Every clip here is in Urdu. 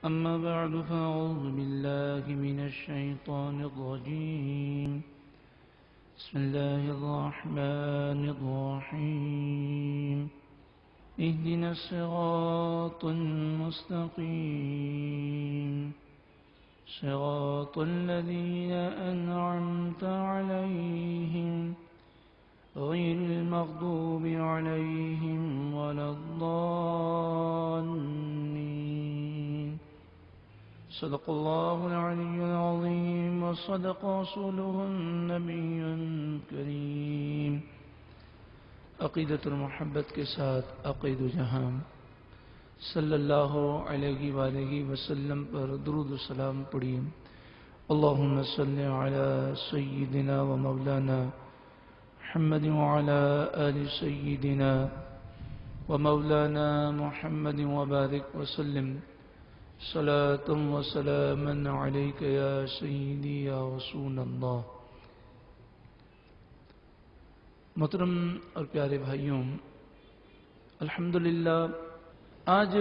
أما بعد فأعوذ بالله من الشيطان الرجيم. بسم الله الرحمن الرحيم. اهدنا الصراط المستقيم صراط الذين أنعمت عليهم غير المغضوب عليهم ولا الضالين. صدق الله العلي العظيم وصدق رسوله النبي الكريم. عقیدت المحبت کے ساتھ عقید جہاں صلی اللہ علیہ وآلہ وسلم پر درود و سلام پڑھیے. اللہم صلی علی سیدنا و مولانا محمد وعلى آل سيدنا ومولانا محمد وبارك وسلم صلاة وسلاما عليك يا سيدي يا رسول الله. محترم اور پیارے بھائیوں، الحمدللہ آج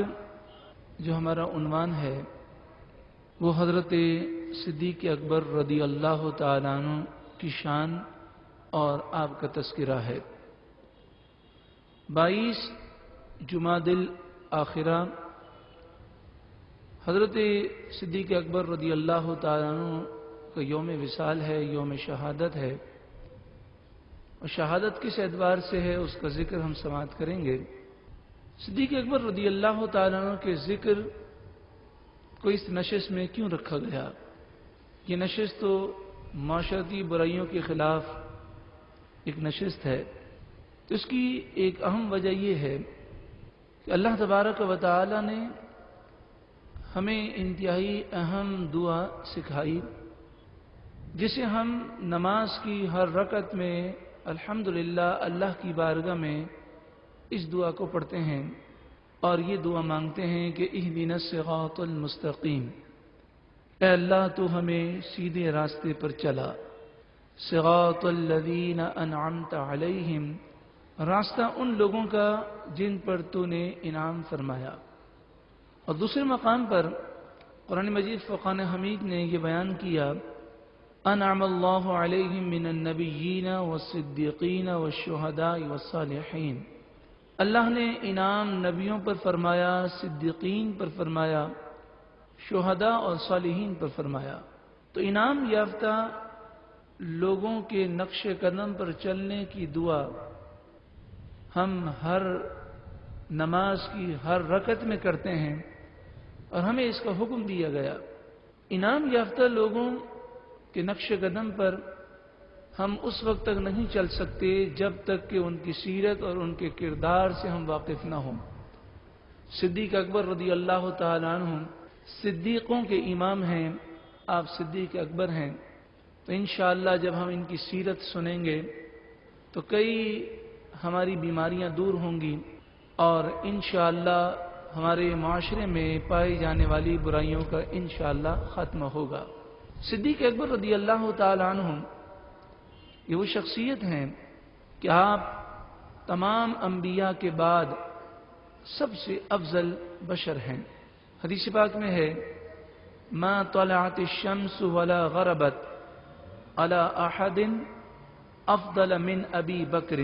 جو ہمارا عنوان ہے وہ حضرت صدیق اکبر رضی اللہ تعالیٰ عنہ کی شان اور آپ کا تذکرہ ہے. 22 جمادی الاخرہ حضرت صدیق اکبر رضی اللہ تعالیٰ عنہ کا یوم وصال ہے، یوم شہادت ہے، اور شہادت کس اعتبار سے ہے اس کا ذکر ہم سماعت کریں گے. صدیق اکبر رضی اللہ تعالیٰ عنہ کے ذکر کو اس نشست میں کیوں رکھا گیا؟ یہ نشست تو معاشرتی برائیوں کے خلاف ایک نشست ہے. تو اس کی ایک اہم وجہ یہ ہے کہ اللہ تبارک و تعالی نے ہمیں انتہائی اہم دعا سکھائی، جسے ہم نماز کی ہر رکعت میں الحمدللہ اللہ کی بارگاہ میں اس دعا کو پڑھتے ہیں اور یہ دعا مانگتے ہیں کہ اہدنا الصراط المستقیم، اے اللہ تو ہمیں سیدھے راستے پر چلا. صراط الذین انعمت علیہم، راستہ ان لوگوں کا جن پر تو نے انعام فرمایا. اور دوسرے مقام پر قرآن مجید فرقان حمید نے یہ بیان کیا انعم اللہ علیہم من النبیین والصدیقین والشہداء والصالحین. اللہ نے انعام نبیوں پر فرمایا، صدیقین پر فرمایا، شہداء اور صالحین پر فرمایا. تو انعام یافتہ لوگوں کے نقش قدم پر چلنے کی دعا ہم ہر نماز کی ہر رکعت میں کرتے ہیں اور ہمیں اس کا حکم دیا گیا. انعام یافتہ لوگوں کے نقش قدم پر ہم اس وقت تک نہیں چل سکتے جب تک کہ ان کی سیرت اور ان کے کردار سے ہم واقف نہ ہوں. صدیق اکبر رضی اللہ تعالیٰ عنہ صدیقوں کے امام ہیں، آپ صدیق اکبر ہیں. تو انشاءاللہ جب ہم ان کی سیرت سنیں گے تو کئی ہماری بیماریاں دور ہوں گی اور انشاءاللہ ہمارے معاشرے میں پائی جانے والی برائیوں کا انشاءاللہ خاتمہ ہوگا. صدیق اکبر رضی اللہ تعالیٰ عنہ یہ وہ شخصیت ہیں کہ آپ تمام انبیاء کے بعد سب سے افضل بشر ہیں. حدیث پاک میں ہے ما طلعت الشمس ولا غربت على احد افضل من ابی بکر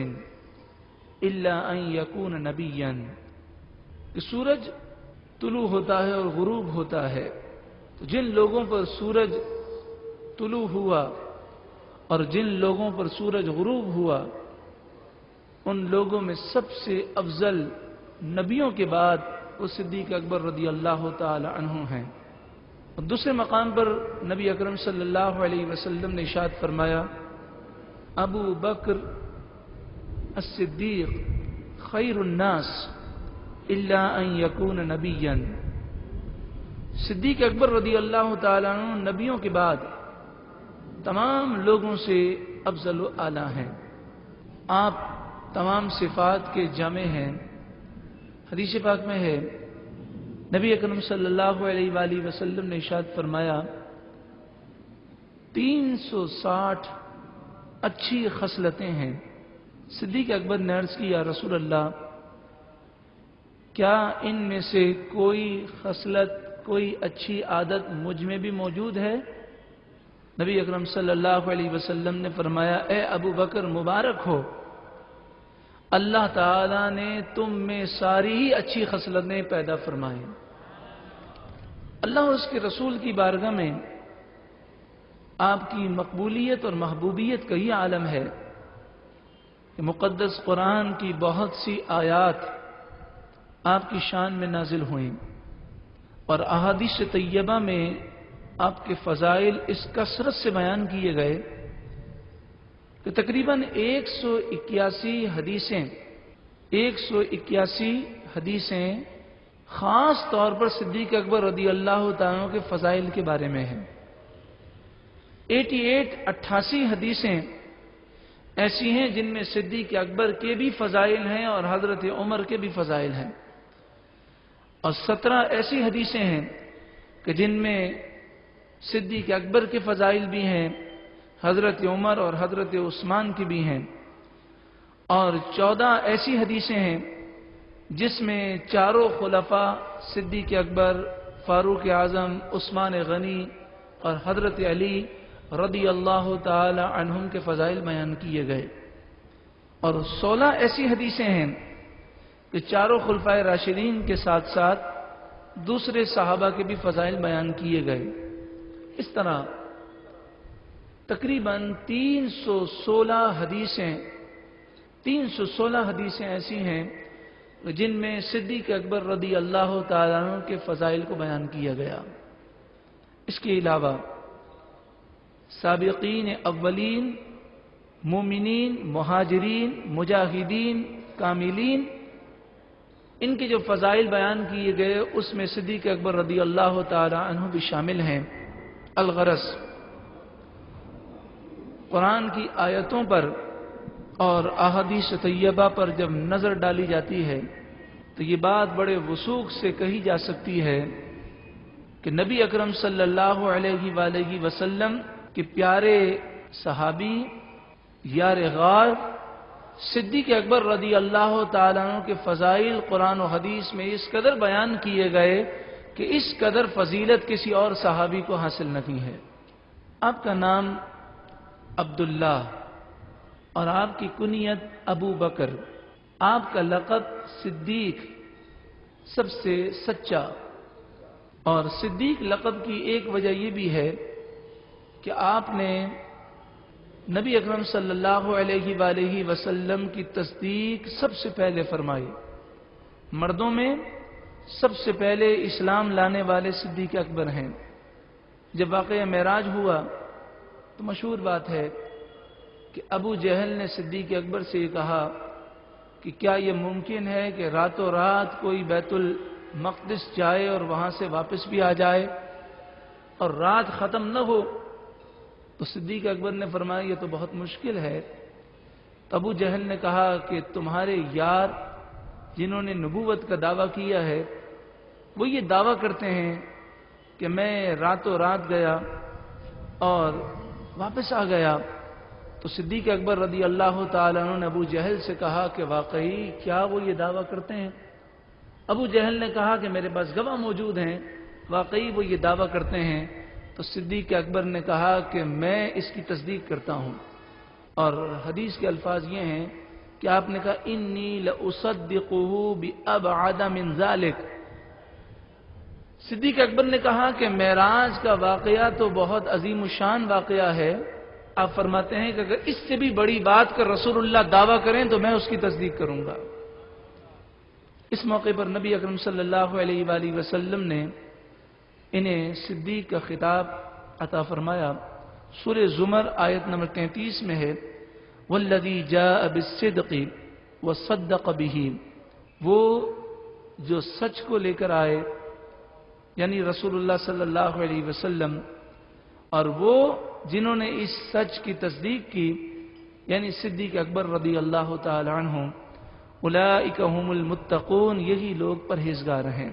الا ان يكون نبيا. کہ سورج طلوع ہوتا ہے اور غروب ہوتا ہے، تو جن لوگوں پر سورج طلوع ہوا اور جن لوگوں پر سورج غروب ہوا ان لوگوں میں سب سے افضل نبیوں کے بعد وہ صدیق اکبر رضی اللہ تعالی عنہ ہیں. اور دوسرے مقام پر نبی اکرم صلی اللہ علیہ وسلم نے ارشاد فرمایا ابو بکر الصدیق خیر الناس الا ان یکون نبیا. صدیق اکبر رضی اللہ تعالیٰ عنہ نبیوں کے بعد تمام لوگوں سے افضل و اعلیٰ ہیں. آپ تمام صفات کے جامع ہیں. حدیث پاک میں ہے نبی اکرم صلی اللہ علیہ وآلہ وسلم نے ارشاد فرمایا 360 اچھی خصلتیں ہیں. صدیق اکبر نے عرض کی یا رسول اللہ کیا ان میں سے کوئی خصلت کوئی اچھی عادت مجھ میں بھی موجود ہے؟ نبی اکرم صلی اللہ علیہ وسلم نے فرمایا، اے ابو بکر مبارک ہو، اللہ تعالیٰ نے تم میں ساری ہی اچھی خصلتیں پیدا فرمائیں۔ اللہ اور اس کے رسول کی بارگاہ میں آپ کی مقبولیت اور محبوبیت کا یہ عالم ہے کہ مقدس قرآن کی بہت سی آیات آپ کی شان میں نازل ہوئیں، اور احادیث طیبہ میں آپ کے فضائل اس کثرت سے بیان کیے گئے کہ تقریباً 181 حدیثیں خاص طور پر صدیق اکبر رضی اللہ تعالیٰ عنہ کے فضائل کے بارے میں ہیں۔ 88 حدیثیں ایسی ہیں جن میں صدیق اکبر کے بھی فضائل ہیں اور حضرت عمر کے بھی فضائل ہیں، اور 17 ایسی حدیثیں ہیں کہ جن میں صدیق اکبر کے فضائل بھی ہیں، حضرت عمر اور حضرت عثمان کی بھی ہیں، اور 14 ایسی حدیثیں ہیں جس میں چاروں خلفاء صدیق اکبر، فاروق اعظم، عثمان غنی اور حضرت علی رضی اللہ تعالی عنہم کے فضائل بیان کیے گئے، اور 16 ایسی حدیثیں ہیں کہ چاروں خلفائے راشدین کے ساتھ ساتھ دوسرے صحابہ کے بھی فضائل بیان کیے گئے۔ اس طرح تقریباً 316 حدیثیں ایسی ہیں جن میں صدیق اکبر رضی اللہ تعالیٰ عنہ کے فضائل کو بیان کیا گیا۔ اس کے علاوہ سابقین اولین، مومنین، مہاجرین، مجاہدین، کاملین، ان کے جو فضائل بیان کیے گئے اس میں صدیق اکبر رضی اللہ تعالیٰ عنہ بھی شامل ہیں۔ الغرض، قرآن کی آیتوں پر اور احادیث طیبہ پر جب نظر ڈالی جاتی ہے تو یہ بات بڑے وثوق سے کہی جا سکتی ہے کہ نبی اکرم صلی اللہ علیہ وآلہ وسلم کے پیارے صحابی، یار غار صدیق اکبر رضی اللہ تعالیٰ عنہ کے فضائل قرآن و حدیث میں اس قدر بیان کیے گئے کہ اس قدر فضیلت کسی اور صحابی کو حاصل نہیں ہے۔ آپ کا نام عبداللہ اور آپ کی کنیت ابو بکر، آپ کا لقب صدیق، سب سے سچا، اور صدیق لقب کی ایک وجہ یہ بھی ہے کہ آپ نے نبی اکرم صلی اللہ علیہ وآلہ وسلم کی تصدیق سب سے پہلے فرمائی۔ مردوں میں سب سے پہلے اسلام لانے والے صدیق اکبر ہیں۔ جب واقعہ معراج ہوا تو مشہور بات ہے کہ ابو جہل نے صدیق اکبر سے یہ کہا کہ کیا یہ ممکن ہے کہ راتوں رات کوئی بیت المقدس جائے اور وہاں سے واپس بھی آ جائے اور رات ختم نہ ہو؟ تو صدیق اکبر نے فرمایا یہ تو بہت مشکل ہے۔ تو ابو جہل نے کہا کہ تمہارے یار جنہوں نے نبوت کا دعویٰ کیا ہے وہ یہ دعویٰ کرتے ہیں کہ میں راتوں رات گیا اور واپس آ گیا۔ تو صدیق اکبر رضی اللہ تعالیٰ عنہ نے ابو جہل سے کہا کہ واقعی کیا وہ یہ دعویٰ کرتے ہیں؟ ابو جہل نے کہا کہ میرے پاس گواہ موجود ہیں، واقعی وہ یہ دعویٰ کرتے ہیں۔ تو صدیق اکبر نے کہا کہ میں اس کی تصدیق کرتا ہوں، اور حدیث کے الفاظ یہ ہیں کہ آپ نے کہا انی لأصدقه بأبعد من ذلك۔ صدیق اکبر نے کہا کہ معراج کا واقعہ تو بہت عظیم الشان واقعہ ہے، آپ فرماتے ہیں کہ اگر اس سے بھی بڑی بات کر رسول اللہ دعویٰ کریں تو میں اس کی تصدیق کروں گا۔ اس موقع پر نبی اکرم صلی اللہ علیہ وآلہ وسلم نے انہیں صدیق کا خطاب عطا فرمایا۔ سورہ زمر آیت نمبر 33 میں ہے والذی جاء بالصدق وصدق به، وہ جو سچ کو لے کر آئے یعنی رسول اللہ صلی اللہ علیہ وسلم، اور وہ جنہوں نے اس سچ کی تصدیق کی یعنی صدیق اکبر رضی اللہ تعالی عنہ، اولئک هم المتقون، یہی لوگ پرہیزگار ہیں۔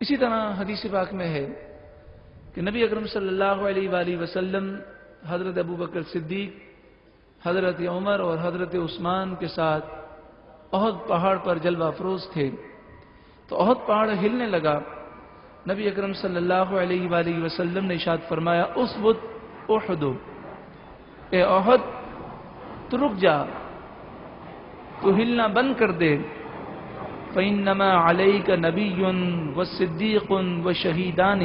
اسی طرح حدیث پاک میں ہے کہ نبی اکرم صلی اللہ علیہ وآلہ وسلم حضرت ابو بکر صدیق، حضرت عمر اور حضرت عثمان کے ساتھ احد پہاڑ پر جلوہ افروز تھے۔ تو احد پہاڑ ہلنے لگا نبی اکرم صلی اللہ علیہ وآلہ وسلم نے ارشاد فرمایا اثبت احد، اے احد تو رک جا، تو ہلنا بند کر دے، فإنما علیک نبی وصدیق وشہیدان،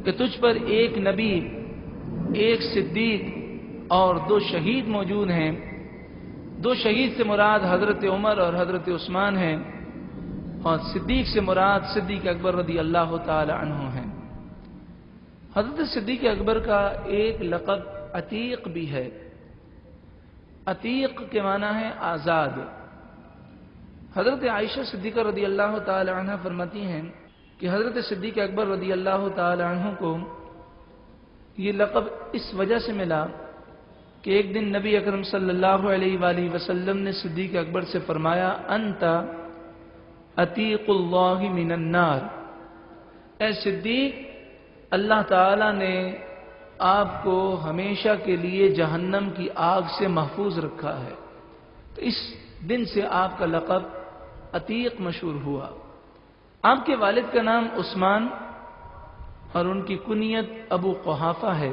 کہ تجھ پر ایک نبی، ایک صدیق اور 2 شہید موجود ہیں۔ 2 شہید سے مراد حضرت عمر اور حضرت عثمان ہیں، اور صدیق سے مراد صدیق اکبر رضی اللہ تعالی عنہ ہیں۔ حضرت صدیق اکبر کا ایک لقب عتیق بھی ہے۔ عتیق کے معنی ہے آزاد۔ حضرت عائشہ صدیقہ رضی اللہ تعالی عنہ فرماتی ہیں کہ حضرت صدیق اکبر رضی اللہ تعالی عنہ کو یہ لقب اس وجہ سے ملا کہ ایک دن نبی اکرم صلی اللہ علیہ وآلہ وسلم نے صدیق اکبر سے فرمایا انت عتیق اللہ من النار، اے صدیق اللہ تعالی نے آپ کو ہمیشہ کے لیے جہنم کی آگ سے محفوظ رکھا ہے۔ تو اس دن سے آپ کا لقب عتیق مشہور ہوا۔ آپ کے والد کا نام عثمان اور ان کی کنیت ابو قحافہ ہے،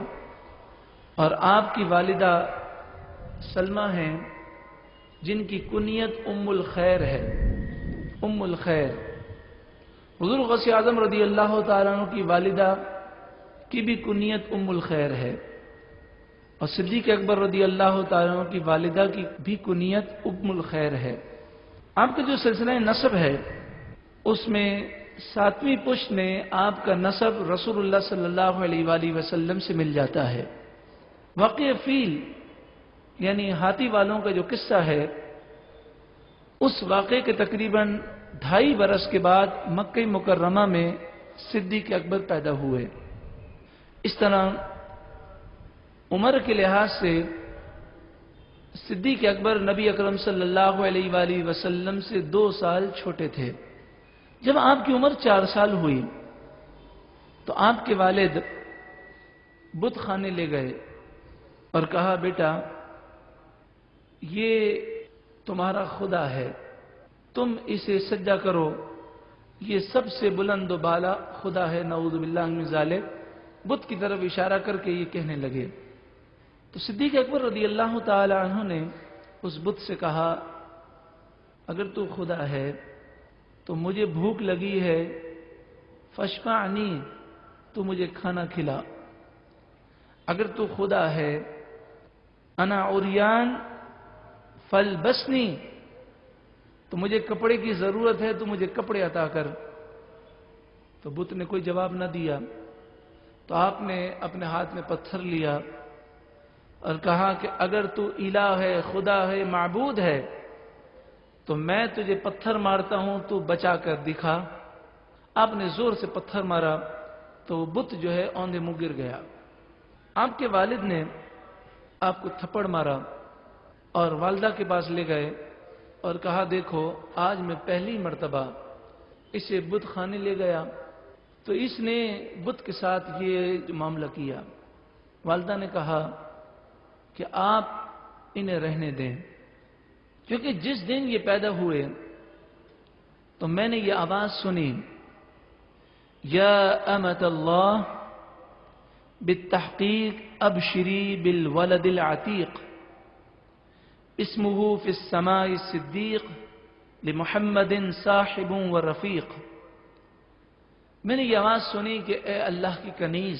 اور آپ کی والدہ سلمہ ہیں جن کی کنیت ام الخیر ہے۔ ام الخیر حضور غوث اعظم رضی اللہ تعالیٰ عنہ کی والدہ کی بھی کنیت ام الخیر ہے، اور صدیق اکبر رضی اللہ تعالیٰ عنہ کی والدہ کی بھی کنیت ام الخیر ہے۔ آپ کا جو سلسلہ نسب ہے اس میں 7ویں پشت میں آپ کا نسب رسول اللہ صلی اللہ علیہ وآلہ وسلم سے مل جاتا ہے۔ واقعہ فیل یعنی ہاتھی والوں کا جو قصہ ہے، اس واقعے کے تقریباً 2.5 برس کے بعد مکہ مکرمہ میں صدیق اکبر پیدا ہوئے۔ اس طرح عمر کے لحاظ سے صدیق اکبر نبی اکرم صلی اللہ علیہ وآلہ وسلم سے 2 سال چھوٹے تھے۔ جب آپ کی عمر 4 سال ہوئی تو آپ کے والد بت خانے لے گئے اور کہا بیٹا یہ تمہارا خدا ہے، تم اسے سجدہ کرو، یہ سب سے بلند و بالا خدا ہے، نعوذ باللہ من ذالک۔ بت کی طرف اشارہ کر کے یہ کہنے لگے۔ تو صدیق اکبر رضی اللہ تعالی عنہ نے اس بت سے کہا اگر تو خدا ہے تو مجھے بھوک لگی ہے، فاشفعنی، تو مجھے کھانا کھلا۔ اگر تو خدا ہے، انا عریان فالبسنی، تو مجھے کپڑے کی ضرورت ہے تو مجھے کپڑے عطا کر۔ تو بت نے کوئی جواب نہ دیا، تو آپ نے اپنے ہاتھ میں پتھر لیا اور کہا کہ اگر تو الہ ہے، خدا ہے، معبود ہے تو میں تجھے پتھر مارتا ہوں، تو بچا کر دکھا۔ آپ نے زور سے پتھر مارا تو وہ بت جو ہے اوندے منہ گر گیا۔ آپ کے والد نے آپ کو تھپڑ مارا اور والدہ کے پاس لے گئے اور کہا دیکھو آج میں پہلی مرتبہ اسے بت خانے لے گیا تو اس نے بت کے ساتھ یہ معاملہ کیا۔ والدہ نے کہا کہ آپ انہیں رہنے دیں، کیونکہ جس دن یہ پیدا ہوئے تو میں نے یہ آواز سنی، یا امت اللہ بالتحقیق ابشری بالولد العتیق اسمہ فی السماء الصدیق لمحمد صاحب و رفیق۔ میں نے یہ آواز سنی کہ اے اللہ کی کنیز،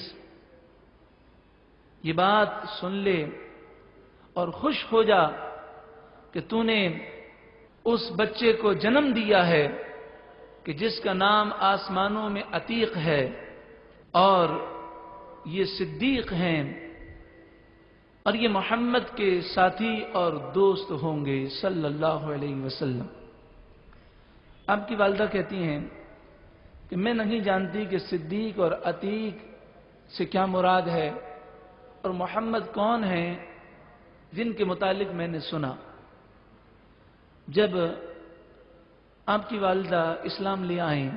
یہ بات سن لے اور خوش ہو جا کہ تو نے اس بچے کو جنم دیا ہے کہ جس کا نام آسمانوں میں عتیق ہے، اور یہ صدیق ہیں، اور یہ محمد کے ساتھی اور دوست ہوں گے صلی اللہ علیہ وسلم۔ آپ کی والدہ کہتی ہیں کہ میں نہیں جانتی کہ صدیق اور عتیق سے کیا مراد ہے اور محمد کون ہیں جن کے متعلق میں نے سنا۔ جب آپ کی والدہ اسلام لے آئیں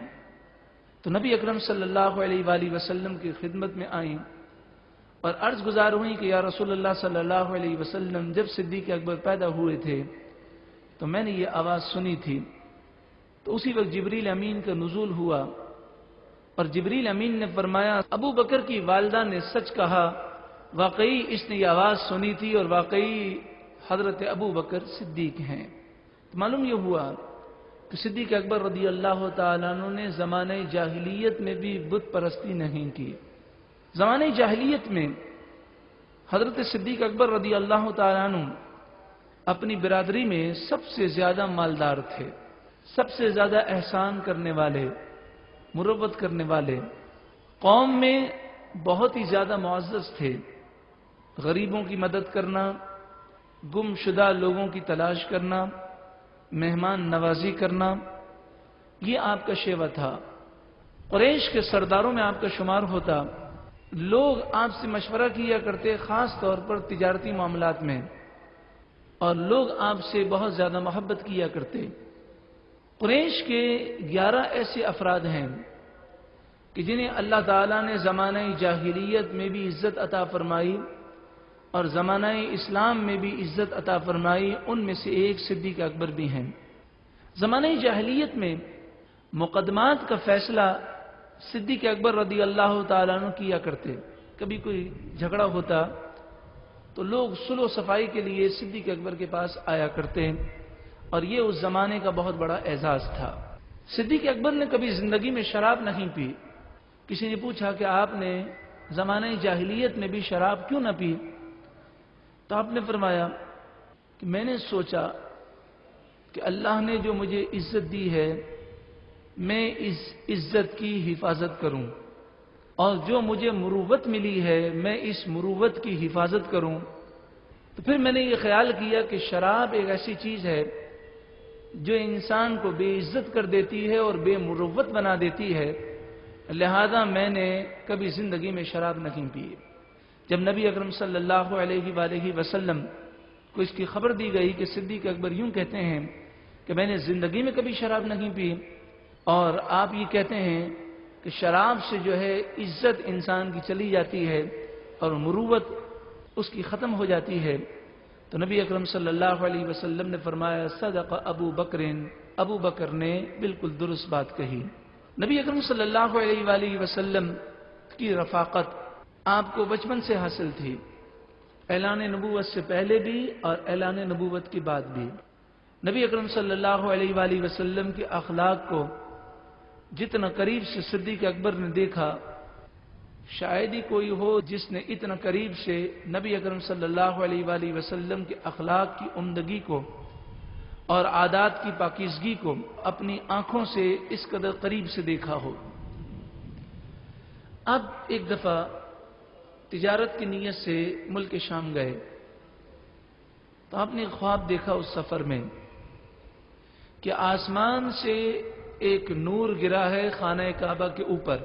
تو نبی اکرم صلی اللہ علیہ وآلہ وسلم کی خدمت میں آئیں اور عرض گزار ہوئی کہ یا رسول اللہ صلی اللہ علیہ وسلم جب صدیق اکبر پیدا ہوئے تھے تو میں نے یہ آواز سنی تھی، تو اسی وقت جبریل امین کا نزول ہوا اور جبریل امین نے فرمایا ابو بکر کی والدہ نے سچ کہا، واقعی اس نے یہ آواز سنی تھی اور واقعی حضرت ابو بکر صدیق ہیں۔ تو معلوم یہ ہوا کہ صدیق اکبر رضی اللہ تعالیٰ عنہ نے زمانہ جاہلیت میں بھی بت پرستی نہیں کی۔ زمانہ جاہلیت میں حضرت صدیق اکبر رضی اللہ تعالیٰ عنہ اپنی برادری میں سب سے زیادہ مالدار تھے، سب سے زیادہ احسان کرنے والے، مروت کرنے والے، قوم میں بہت ہی زیادہ معزز تھے۔ غریبوں کی مدد کرنا، گم شدہ لوگوں کی تلاش کرنا، مہمان نوازی کرنا، یہ آپ کا شیوا تھا۔ قریش کے سرداروں میں آپ کا شمار ہوتا۔ لوگ آپ سے مشورہ کیا کرتے، خاص طور پر تجارتی معاملات میں، اور لوگ آپ سے بہت زیادہ محبت کیا کرتے۔ قریش کے 11 ایسے افراد ہیں کہ جنہیں اللہ تعالیٰ نے زمانہ جاہلیت میں بھی عزت عطا فرمائی اور زمانہ اسلام میں بھی عزت عطا فرمائی، ان میں سے ایک صدیق اکبر بھی ہیں۔ زمانہ جاہلیت میں مقدمات کا فیصلہ صدیق اکبر رضی اللہ تعالیٰ عنہ کیا کرتے۔ کبھی کوئی جھگڑا ہوتا تو لوگ صلح و صفائی کے لیے صدیق اکبر کے پاس آیا کرتے، اور یہ اس زمانے کا بہت بڑا اعزاز تھا۔ صدیق اکبر نے کبھی زندگی میں شراب نہیں پی۔ کسی نے پوچھا کہ آپ نے زمانہ جاہلیت میں بھی شراب کیوں نہ پی؟ تو آپ نے فرمایا کہ میں نے سوچا کہ اللہ نے جو مجھے عزت دی ہے میں اس عزت کی حفاظت کروں، اور جو مجھے مروت ملی ہے میں اس مروت کی حفاظت کروں۔ تو پھر میں نے یہ خیال کیا کہ شراب ایک ایسی چیز ہے جو انسان کو بے عزت کر دیتی ہے اور بے مروت بنا دیتی ہے، لہذا میں نے کبھی زندگی میں شراب نہیں پی۔ جب نبی اکرم صلی اللہ علیہ وآلہ وسلم کو اس کی خبر دی گئی کہ صدیق اکبر یوں کہتے ہیں کہ میں نے زندگی میں کبھی شراب نہیں پی، اور آپ یہ کہتے ہیں کہ شراب سے جو ہے عزت انسان کی چلی جاتی ہے اور مروت اس کی ختم ہو جاتی ہے، تو نبی اکرم صلی اللہ علیہ وسلم نے فرمایا صدق ابو بکر، ابو بکر نے بالکل درست بات کہی۔ نبی اکرم صلی اللہ علیہ وآلہ وسلم کی رفاقت آپ کو بچپن سے حاصل تھی، اعلان نبوت سے پہلے بھی اور اعلان نبوت کے بعد بھی۔ نبی اکرم صلی اللہ علیہ وآلہ وسلم کے اخلاق کو جتنا قریب سے صدیق اکبر نے دیکھا، شاید ہی کوئی ہو جس نے اتنا قریب سے نبی اکرم صلی اللہ علیہ وآلہ وسلم کے اخلاق کی عمدگی کو اور عادات کی پاکیزگی کو اپنی آنکھوں سے اس قدر قریب سے دیکھا ہو۔ اب ایک دفعہ تجارت کی نیت سے ملک شام گئے تو آپ نے خواب دیکھا اس سفر میں کہ آسمان سے ایک نور گرا ہے خانہ کعبہ کے اوپر،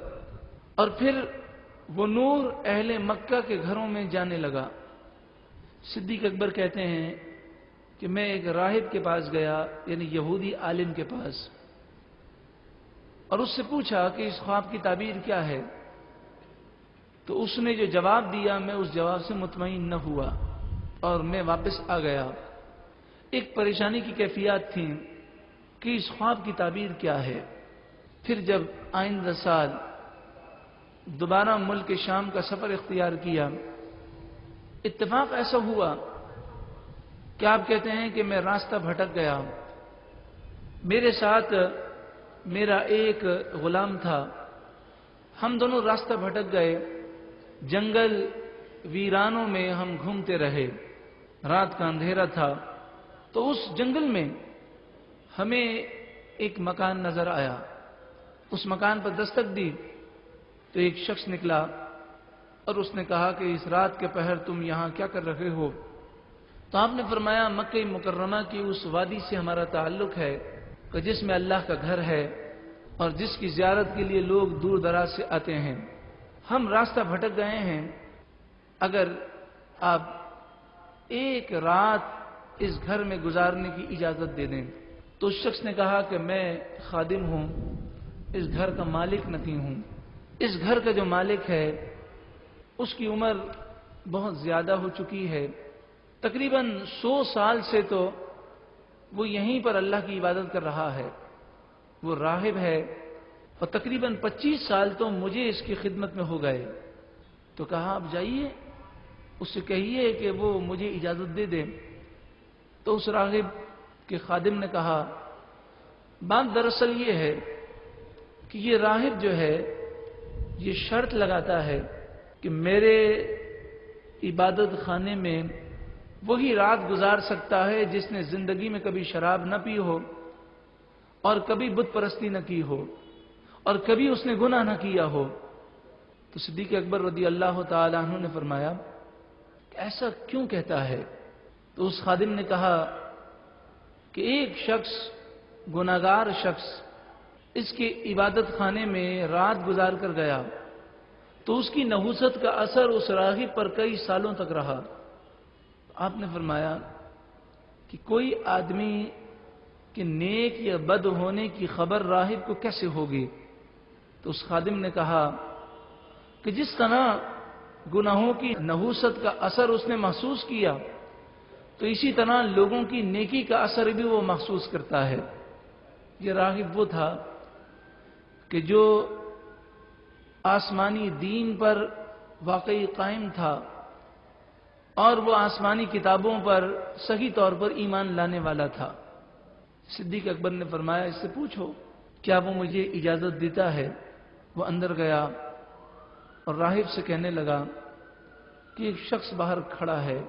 اور پھر وہ نور اہل مکہ کے گھروں میں جانے لگا۔ صدیق اکبر کہتے ہیں کہ میں ایک راہب کے پاس گیا، یعنی یہودی عالم کے پاس، اور اس سے پوچھا کہ اس خواب کی تعبیر کیا ہے؟ تو اس نے جو جواب دیا میں اس جواب سے مطمئن نہ ہوا اور میں واپس آ گیا۔ ایک پریشانی کی کیفیات تھیں کہ اس خواب کی تعبیر کیا ہے۔ پھر جب آئندہ سال دوبارہ ملک شام کا سفر اختیار کیا، اتفاق ایسا ہوا کہ آپ کہتے ہیں کہ میں راستہ بھٹک گیا، میرے ساتھ میرا ایک غلام تھا، ہم دونوں راستہ بھٹک گئے، جنگل ویرانوں میں ہم گھومتے رہے، رات کا اندھیرا تھا، تو اس جنگل میں ہمیں ایک مکان نظر آیا، اس مکان پر دستک دی تو ایک شخص نکلا اور اس نے کہا کہ اس رات کے پہر تم یہاں کیا کر رہے ہو؟ تو آپ نے فرمایا مکہ مکرمہ کی اس وادی سے ہمارا تعلق ہے کہ جس میں اللہ کا گھر ہے اور جس کی زیارت کے لیے لوگ دور دراز سے آتے ہیں، ہم راستہ بھٹک گئے ہیں، اگر آپ ایک رات اس گھر میں گزارنے کی اجازت دے دیں۔ تو اس شخص نے کہا کہ میں خادم ہوں، اس گھر کا مالک نہیں ہوں۔ اس گھر کا جو مالک ہے اس کی عمر بہت زیادہ ہو چکی ہے، تقریباً 100 سال سے تو وہ یہیں پر اللہ کی عبادت کر رہا ہے، وہ راہب ہے، اور تقریباً 25 سال تو مجھے اس کی خدمت میں ہو گئے۔ تو کہا آپ جائیے اس سے کہیے کہ وہ مجھے اجازت دے دے۔ تو اس راغب کے خادم نے کہا بات دراصل یہ ہے کہ یہ راہب جو ہے یہ شرط لگاتا ہے کہ میرے عبادت خانے میں وہی رات گزار سکتا ہے جس نے زندگی میں کبھی شراب نہ پی ہو اور کبھی بت پرستی نہ کی ہو اور کبھی اس نے گناہ نہ کیا ہو۔ تو صدیق اکبر رضی اللہ تعالی عنہ نے فرمایا کہ ایسا کیوں کہتا ہے؟ تو اس خادم نے کہا کہ ایک شخص گناہگار شخص اس کے عبادت خانے میں رات گزار کر گیا تو اس کی نحوست کا اثر اس راہب پر کئی سالوں تک رہا۔ آپ نے فرمایا کہ کوئی آدمی کہ نیک یا بد ہونے کی خبر راہب کو کیسے ہوگی؟ تو اس خادم نے کہا کہ جس طرح گناہوں کی نحوست کا اثر اس نے محسوس کیا تو اسی طرح لوگوں کی نیکی کا اثر بھی وہ محسوس کرتا ہے۔ یہ راغب وہ تھا کہ جو آسمانی دین پر واقعی قائم تھا اور وہ آسمانی کتابوں پر صحیح طور پر ایمان لانے والا تھا۔ صدیق اکبر نے فرمایا اس سے پوچھو کیا وہ مجھے اجازت دیتا ہے؟ وہ اندر گیا اور راہب سے کہنے لگا کہ ایک شخص باہر کھڑا ہے،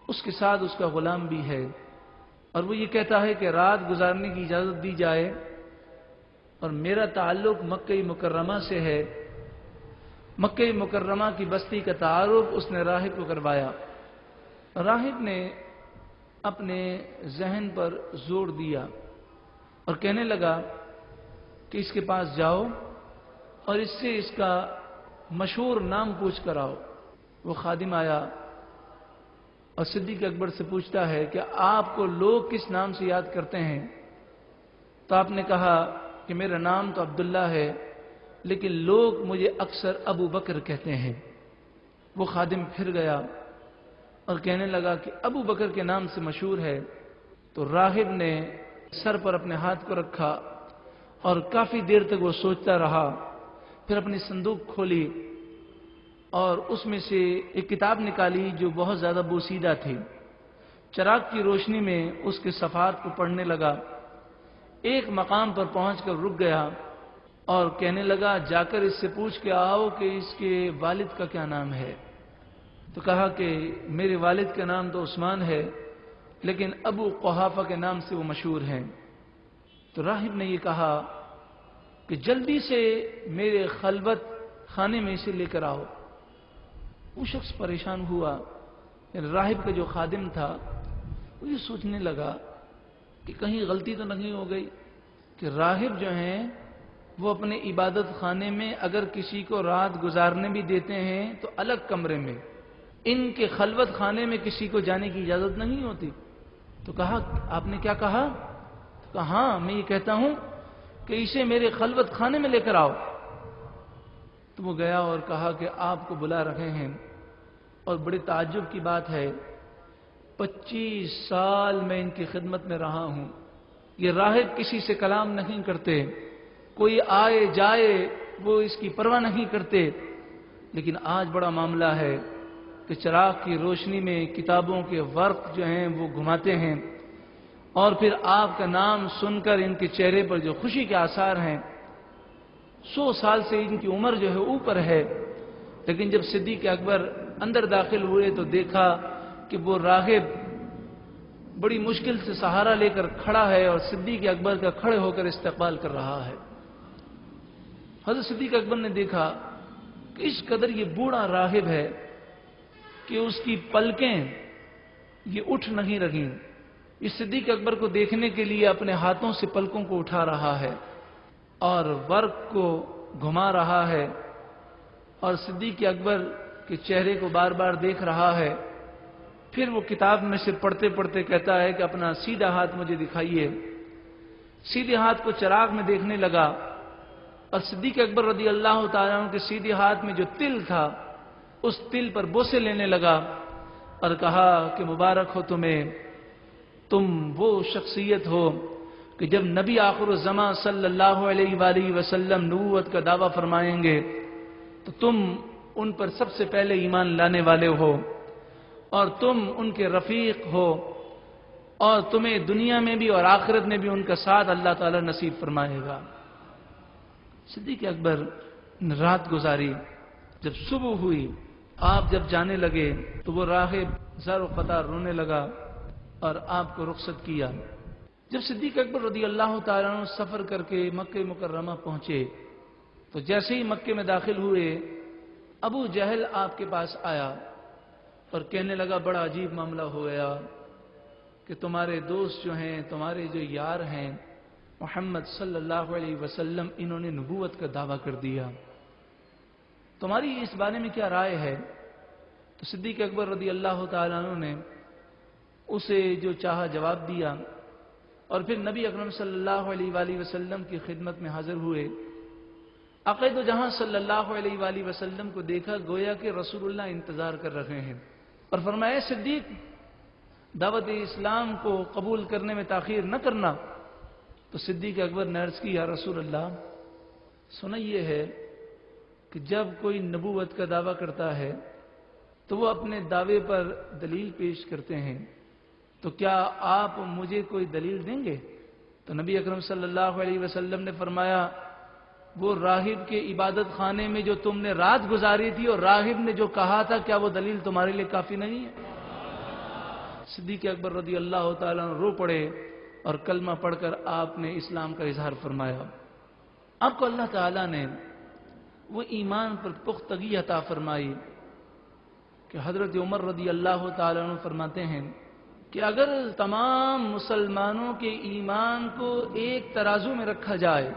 اس کے ساتھ اس کا غلام بھی ہے اور وہ یہ کہتا ہے کہ رات گزارنے کی اجازت دی جائے اور میرا تعلق مکہ مکرمہ سے ہے۔ مکہ مکرمہ کی بستی کا تعارف اس نے راہب کو کروایا۔ راہب نے اپنے ذہن پر زور دیا اور کہنے لگا کہ اس کے پاس جاؤ اور اس سے اس کا مشہور نام پوچھ کر آؤ۔ وہ خادم آیا اور صدیق اکبر سے پوچھتا ہے کہ آپ کو لوگ کس نام سے یاد کرتے ہیں؟ تو آپ نے کہا کہ میرا نام تو عبداللہ ہے لیکن لوگ مجھے اکثر ابو بکر کہتے ہیں۔ وہ خادم پھر گیا اور کہنے لگا کہ ابو بکر کے نام سے مشہور ہے۔ تو راہب نے سر پر اپنے ہاتھ کو رکھا اور کافی دیر تک وہ سوچتا رہا، پھر اپنی صندوق کھولی اور اس میں سے ایک کتاب نکالی جو بہت زیادہ بوسیدہ تھی۔ چراغ کی روشنی میں اس کے صفحات کو پڑھنے لگا، ایک مقام پر پہنچ کر رک گیا اور کہنے لگا جا کر اس سے پوچھ کے آؤ کہ اس کے والد کا کیا نام ہے۔ تو کہا کہ میرے والد کا نام تو عثمان ہے لیکن ابو قحافہ کے نام سے وہ مشہور ہیں۔ تو راہب نے یہ کہا کہ جلدی سے میرے خلوت خانے میں اسے لے کر آؤ۔ وہ شخص پریشان ہوا، راہب کا جو خادم تھا وہ یہ سوچنے لگا کہ کہیں غلطی تو نہیں ہو گئی کہ راہب جو ہیں وہ اپنے عبادت خانے میں اگر کسی کو رات گزارنے بھی دیتے ہیں تو الگ کمرے میں، ان کے خلوت خانے میں کسی کو جانے کی اجازت نہیں ہوتی۔ تو کہا آپ نے کیا کہا؟ تو کہا ہاں میں یہ کہتا ہوں کہ اسے میرے خلوت خانے میں لے کر آؤ۔ تو وہ گیا اور کہا کہ آپ کو بلا رہے ہیں، اور بڑے تعجب کی بات ہے 25 سال میں ان کی خدمت میں رہا ہوں، یہ راہب کسی سے کلام نہیں کرتے، کوئی آئے جائے وہ اس کی پرواہ نہیں کرتے، لیکن آج بڑا معاملہ ہے کہ چراغ کی روشنی میں کتابوں کے ورق جو ہیں وہ گھماتے ہیں اور پھر آپ کا نام سن کر ان کے چہرے پر جو خوشی کے آثار ہیں، 100 سال سے ان کی عمر جو ہے اوپر ہے، لیکن جب صدیق اکبر اندر داخل ہوئے تو دیکھا کہ وہ راہب بڑی مشکل سے سہارا لے کر کھڑا ہے اور صدیق اکبر کا کھڑے ہو کر استقبال کر رہا ہے۔ حضرت صدیق اکبر نے دیکھا کہ اس قدر یہ بوڑھا راہب ہے کہ اس کی پلکیں یہ اٹھ نہیں رہیں۔ اس صدیق اکبر کو دیکھنے کے لیے اپنے ہاتھوں سے پلکوں کو اٹھا رہا ہے اور ورق کو گھما رہا ہے اور صدیق اکبر کے چہرے کو بار بار دیکھ رہا ہے۔ پھر وہ کتاب میں سے پڑھتے پڑھتے کہتا ہے کہ اپنا سیدھا ہاتھ مجھے دکھائیے۔ سیدھے ہاتھ کو چراغ میں دیکھنے لگا اور صدیق اکبر رضی اللہ تعالیٰ عنہ کے سیدھے ہاتھ میں جو تل تھا اس تل پر بوسے لینے لگا اور کہا کہ مبارک ہو تمہیں، تم وہ شخصیت ہو کہ جب نبی آخر الزمان صلی اللہ علیہ وآلہ وسلم نبوت کا دعویٰ فرمائیں گے تو تم ان پر سب سے پہلے ایمان لانے والے ہو اور تم ان کے رفیق ہو اور تمہیں دنیا میں بھی اور آخرت میں بھی ان کا ساتھ اللہ تعالی نصیب فرمائے گا۔ صدیق اکبر نے رات گزاری، جب صبح ہوئی آپ جب جانے لگے تو وہ راہب زار و قطار رونے لگا اور آپ کو رخصت کیا۔ جب صدیق اکبر رضی اللہ تعالیٰ عنہ سفر کر کے مکہ مکرمہ پہنچے تو جیسے ہی مکے میں داخل ہوئے ابو جہل آپ کے پاس آیا اور کہنے لگا بڑا عجیب معاملہ ہو گیا کہ تمہارے دوست جو ہیں، تمہارے جو یار ہیں محمد صلی اللہ علیہ وسلم، انہوں نے نبوت کا دعویٰ کر دیا، تمہاری اس بارے میں کیا رائے ہے؟ تو صدیق اکبر رضی اللہ تعالیٰ عنہ نے اسے جو چاہا جواب دیا اور پھر نبی اکرم صلی اللہ علیہ وآلہ وسلم کی خدمت میں حاضر ہوئے۔ عقید جہاں صلی اللہ علیہ وآلہ وسلم کو دیکھا گویا کہ رسول اللہ انتظار کر رہے ہیں اور فرمایا صدیق دعوت اسلام کو قبول کرنے میں تاخیر نہ کرنا۔ تو صدیق اکبر نے عرض کی یا رسول اللہ، سنا یہ ہے کہ جب کوئی نبوت کا دعویٰ کرتا ہے تو وہ اپنے دعوے پر دلیل پیش کرتے ہیں، تو کیا آپ مجھے کوئی دلیل دیں گے؟ تو نبی اکرم صلی اللہ علیہ وسلم نے فرمایا وہ راہب کے عبادت خانے میں جو تم نے رات گزاری تھی اور راہب نے جو کہا تھا کیا وہ دلیل تمہارے لیے کافی نہیں ہے؟ صدیق اکبر رضی اللہ تعالیٰ عنہ رو پڑے اور کلمہ پڑھ کر آپ نے اسلام کا اظہار فرمایا۔ آپ کو اللہ تعالیٰ نے وہ ایمان پر پختگی عطا فرمائی کہ حضرت عمر رضی اللہ تعالیٰ عنہ فرماتے ہیں کہ اگر تمام مسلمانوں کے ایمان کو ایک ترازو میں رکھا جائے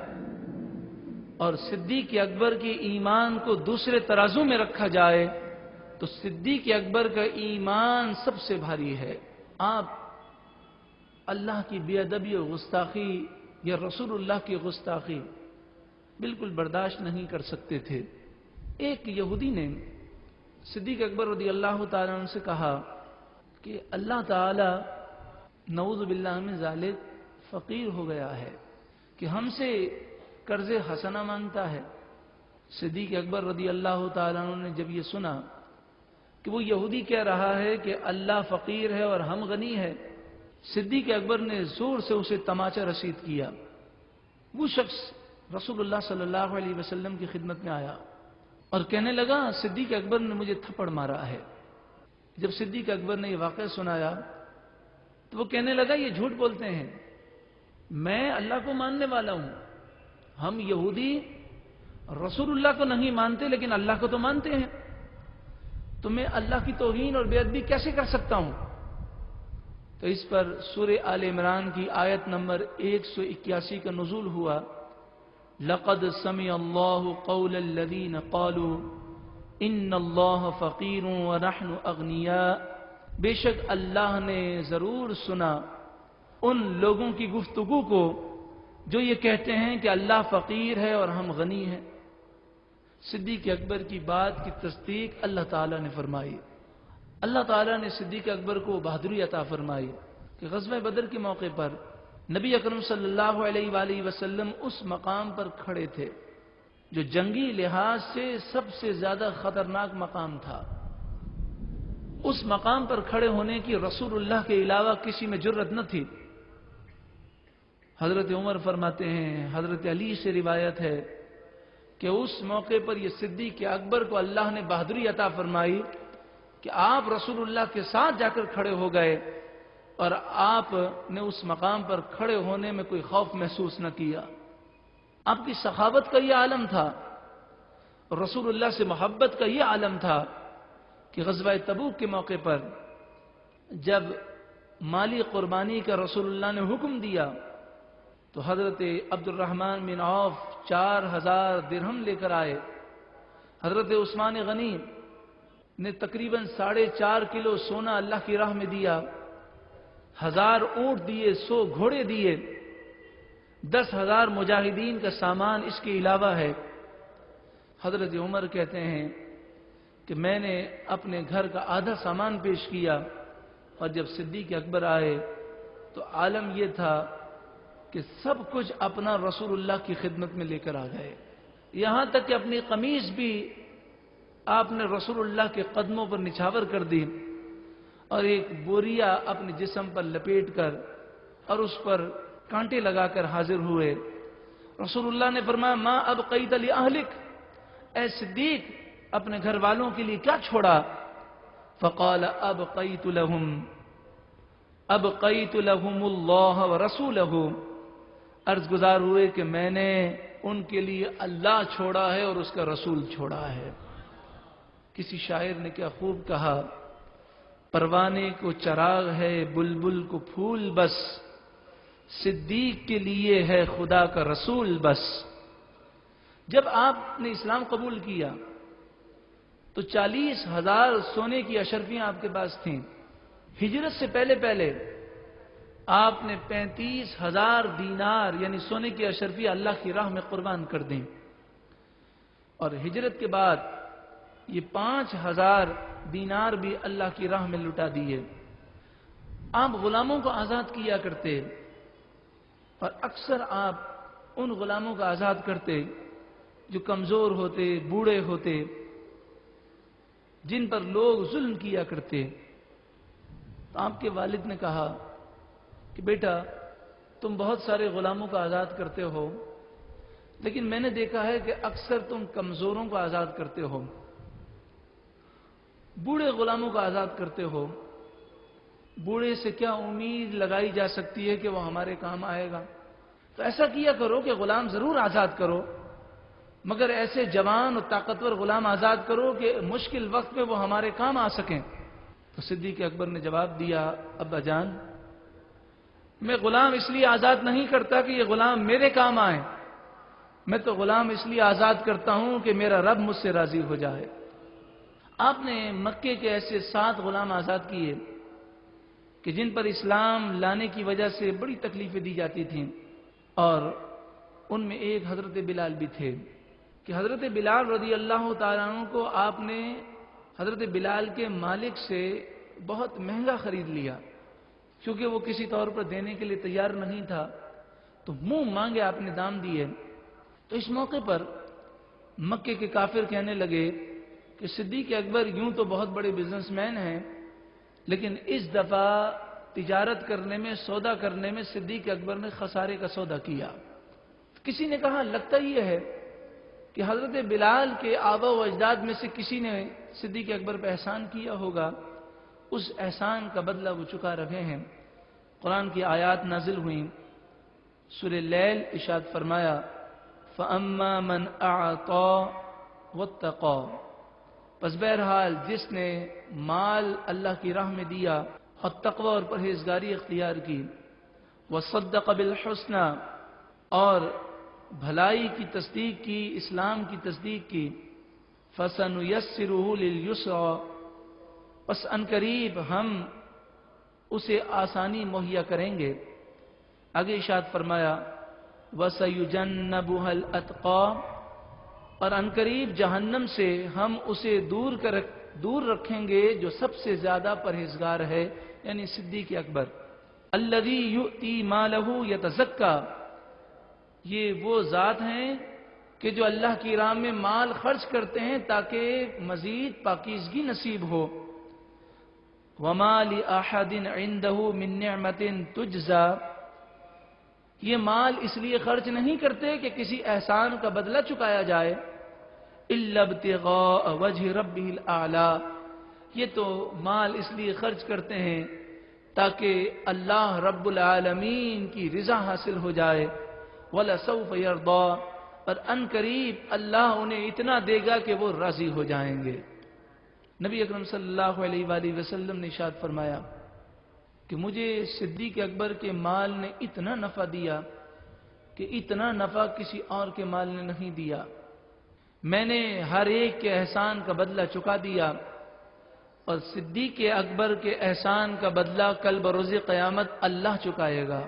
اور صدیق اکبر کے ایمان کو دوسرے ترازو میں رکھا جائے تو صدیق اکبر کا ایمان سب سے بھاری ہے۔ آپ اللہ کی بے ادبی و گستاخی یا رسول اللہ کی گستاخی بالکل برداشت نہیں کر سکتے تھے۔ ایک یہودی نے صدیق اکبر رضی اللہ تعالیٰ عنہ سے کہا کہ اللہ تعالی نعوذ باللہ من ذالک فقیر ہو گیا ہے کہ ہم سے قرض حسنہ مانگتا ہے۔ صدیق اکبر رضی اللہ تعالیٰ عنہ نے جب یہ سنا کہ وہ یہودی کہہ رہا ہے کہ اللہ فقیر ہے اور ہم غنی ہے، صدیق اکبر نے زور سے اسے تماچا رسید کیا۔ وہ شخص رسول اللہ صلی اللہ علیہ وسلم کی خدمت میں آیا اور کہنے لگا صدیق اکبر نے مجھے تھپڑ مارا ہے۔ جب صدیق اکبر نے یہ واقعہ سنایا تو وہ کہنے لگا یہ جھوٹ بولتے ہیں، میں اللہ کو ماننے والا ہوں، ہم یہودی رسول اللہ کو نہیں مانتے لیکن اللہ کو تو مانتے ہیں، تو میں اللہ کی توہین اور بے ادبی کیسے کر سکتا ہوں؟ تو اس پر سورہ آل عمران کی آیت نمبر 181 کا نزول ہوا، لقد سمع اللہ قول الذین قالوا ان اللہ فقیر ونحن اغنیاء، بے شک اللہ نے ضرور سنا ان لوگوں کی گفتگو کو جو یہ کہتے ہیں کہ اللہ فقیر ہے اور ہم غنی ہیں۔ صدیق اکبر کی بات کی تصدیق اللہ تعالیٰ نے فرمائی۔ اللہ تعالیٰ نے صدیق اکبر کو بہادری عطا فرمائی کہ غزوہ بدر کے موقع پر نبی اکرم صلی اللہ علیہ وآلہ وسلم اس مقام پر کھڑے تھے جو جنگی لحاظ سے سب سے زیادہ خطرناک مقام تھا۔ اس مقام پر کھڑے ہونے کی رسول اللہ کے علاوہ کسی میں جرت نہ تھی۔ حضرت عمر فرماتے ہیں، حضرت علی سے روایت ہے کہ اس موقع پر یہ صدیق اکبر کو اللہ نے بہادری عطا فرمائی کہ آپ رسول اللہ کے ساتھ جا کر کھڑے ہو گئے اور آپ نے اس مقام پر کھڑے ہونے میں کوئی خوف محسوس نہ کیا۔ آپ کی سخاوت کا یہ عالم تھا، رسول اللہ سے محبت کا یہ عالم تھا کہ غزوہ تبوک کے موقع پر جب مالی قربانی کا رسول اللہ نے حکم دیا تو حضرت عبد الرحمن بن عوف 4000 درہم لے کر آئے، حضرت عثمان غنی نے تقریباً 4.5 کلو سونا اللہ کی راہ میں دیا، 1000 اونٹ دیے، 100 گھوڑے دیے، 10,000 مجاہدین کا سامان اس کے علاوہ ہے۔ حضرت عمر کہتے ہیں کہ میں نے اپنے گھر کا آدھا سامان پیش کیا اور جب صدیق اکبر آئے تو عالم یہ تھا کہ سب کچھ اپنا رسول اللہ کی خدمت میں لے کر آ گئے، یہاں تک کہ اپنی قمیض بھی آپ نے رسول اللہ کے قدموں پر نچھاور کر دی اور ایک بوریا اپنے جسم پر لپیٹ کر اور اس پر کانٹے لگا کر حاضر ہوئے۔ رسول اللہ نے فرمایا ما ابقیت لأہلک، اے صدیق اپنے گھر والوں کے لیے کیا چھوڑا؟ فقال ابقیت لهم اللہ ورسولہ، عرض گزار ہوئے کہ میں نے ان کے لیے اللہ چھوڑا ہے اور اس کا رسول چھوڑا ہے۔ کسی شاعر نے کیا خوب کہا، پروانے کو چراغ ہے بلبل کو پھول بس، صدیق کے لیے ہے خدا کا رسول بس۔ جب آپ نے اسلام قبول کیا تو 40,000 سونے کی اشرفیاں آپ کے پاس تھیں۔ ہجرت سے پہلے آپ نے 35,000 دینار یعنی سونے کی اشرفیاں اللہ کی راہ میں قربان کر دیں، اور ہجرت کے بعد یہ 5,000 دینار بھی اللہ کی راہ میں لٹا دیے۔ آپ غلاموں کو آزاد کیا کرتے، اور اکثر آپ ان غلاموں کو آزاد کرتے جو کمزور ہوتے، بوڑھے ہوتے، جن پر لوگ ظلم کیا کرتے۔ تو آپ کے والد نے کہا کہ بیٹا تم بہت سارے غلاموں کو آزاد کرتے ہو، لیکن میں نے دیکھا ہے کہ اکثر تم کمزوروں کو آزاد کرتے ہو، بوڑھے غلاموں کو آزاد کرتے ہو۔ بوڑھے سے کیا امید لگائی جا سکتی ہے کہ وہ ہمارے کام آئے گا؟ تو ایسا کیا کرو کہ غلام ضرور آزاد کرو، مگر ایسے جوان اور طاقتور غلام آزاد کرو کہ مشکل وقت میں وہ ہمارے کام آ سکیں۔ تو صدیق اکبر نے جواب دیا ابا جان، میں غلام اس لیے آزاد نہیں کرتا کہ یہ غلام میرے کام آئے، میں تو غلام اس لیے آزاد کرتا ہوں کہ میرا رب مجھ سے راضی ہو جائے۔ آپ نے مکے کے ایسے 7 غلام آزاد کیے کہ جن پر اسلام لانے کی وجہ سے بڑی تکلیفیں دی جاتی تھیں، اور ان میں ایک حضرت بلال بھی تھے کہ حضرت بلال رضی اللہ تعالیٰ عنہ کو آپ نے حضرت بلال کے مالک سے بہت مہنگا خرید لیا، کیونکہ وہ کسی طور پر دینے کے لیے تیار نہیں تھا، تو منہ مانگے آپ نے دام دیے۔ تو اس موقع پر مکے کے کافر کہنے لگے کہ صدیق اکبر یوں تو بہت بڑے بزنس مین ہیں، لیکن اس دفعہ تجارت کرنے میں، سودا کرنے میں صدیق اکبر نے خسارے کا سودا کیا۔ کسی نے کہا لگتا یہ ہے کہ حضرت بلال کے آبا و اجداد میں سے کسی نے صدیق اکبر پہ احسان کیا ہوگا، اس احسان کا بدلہ وہ چکا رہے ہیں۔ قرآن کی آیات نازل ہوئیں، سورہ لیل ارشاد فرمایا فَأَمَّا مَنْ أَعْطَى وَاتَّقَى، پس بہرحال جس نے مال اللہ کی راہ میں دیا اور تقوی اور پرہیزگاری اختیار کی، وَصَدَّقَ بِالْحُسْنَى، اور بھلائی کی تصدیق کی، اسلام کی تصدیق کی، فَسَنُيَسِّرُهُ لِلْيُسْرَى، پس عنقریب ہم اسے آسانی مہیا کریں گے۔ آگے ارشاد فرمایا وَسَيُجَنَّبُهَا الْأَتْقَى، اور عنقریب جہنم سے ہم اسے دور رکھیں گے جو سب سے زیادہ پرہیزگار ہے، یعنی صدیق اکبر۔ الَّذِي يُؤْتِي مَالَهُ يَتَزَكَّى، یہ وہ ذات ہیں کہ جو اللہ کی راہ میں مال خرچ کرتے ہیں تاکہ مزید پاکیزگی نصیب ہو۔ وَمَا لِأَحَدٍ عِندَهُ مِن نِعْمَةٍ تُجْزَى، یہ مال اس لیے خرچ نہیں کرتے کہ کسی احسان کا بدلہ چکایا جائے، إِلَّا ابْتِغَاءَ وَجْهِ رَبِّهِ الْأَعْلَى، یہ تو مال اس لیے خرچ کرتے ہیں تاکہ اللہ رب العالمین کی رضا حاصل ہو جائے۔ وَلَسَوْفَ يَرْضَى، اور ان قریب اللہ انہیں اتنا دے گا کہ وہ راضی ہو جائیں گے۔ نبی اکرم صلی اللہ علیہ وآلہ وسلم نے ارشاد فرمایا کہ مجھے صدیق اکبر کے مال نے اتنا نفع دیا کہ اتنا نفع کسی اور کے مال نے نہیں دیا۔ میں نے ہر ایک کے احسان کا بدلہ چکا دیا، اور صدیق اکبر کے احسان کا بدلہ کل بروز قیامت اللہ چکائے گا۔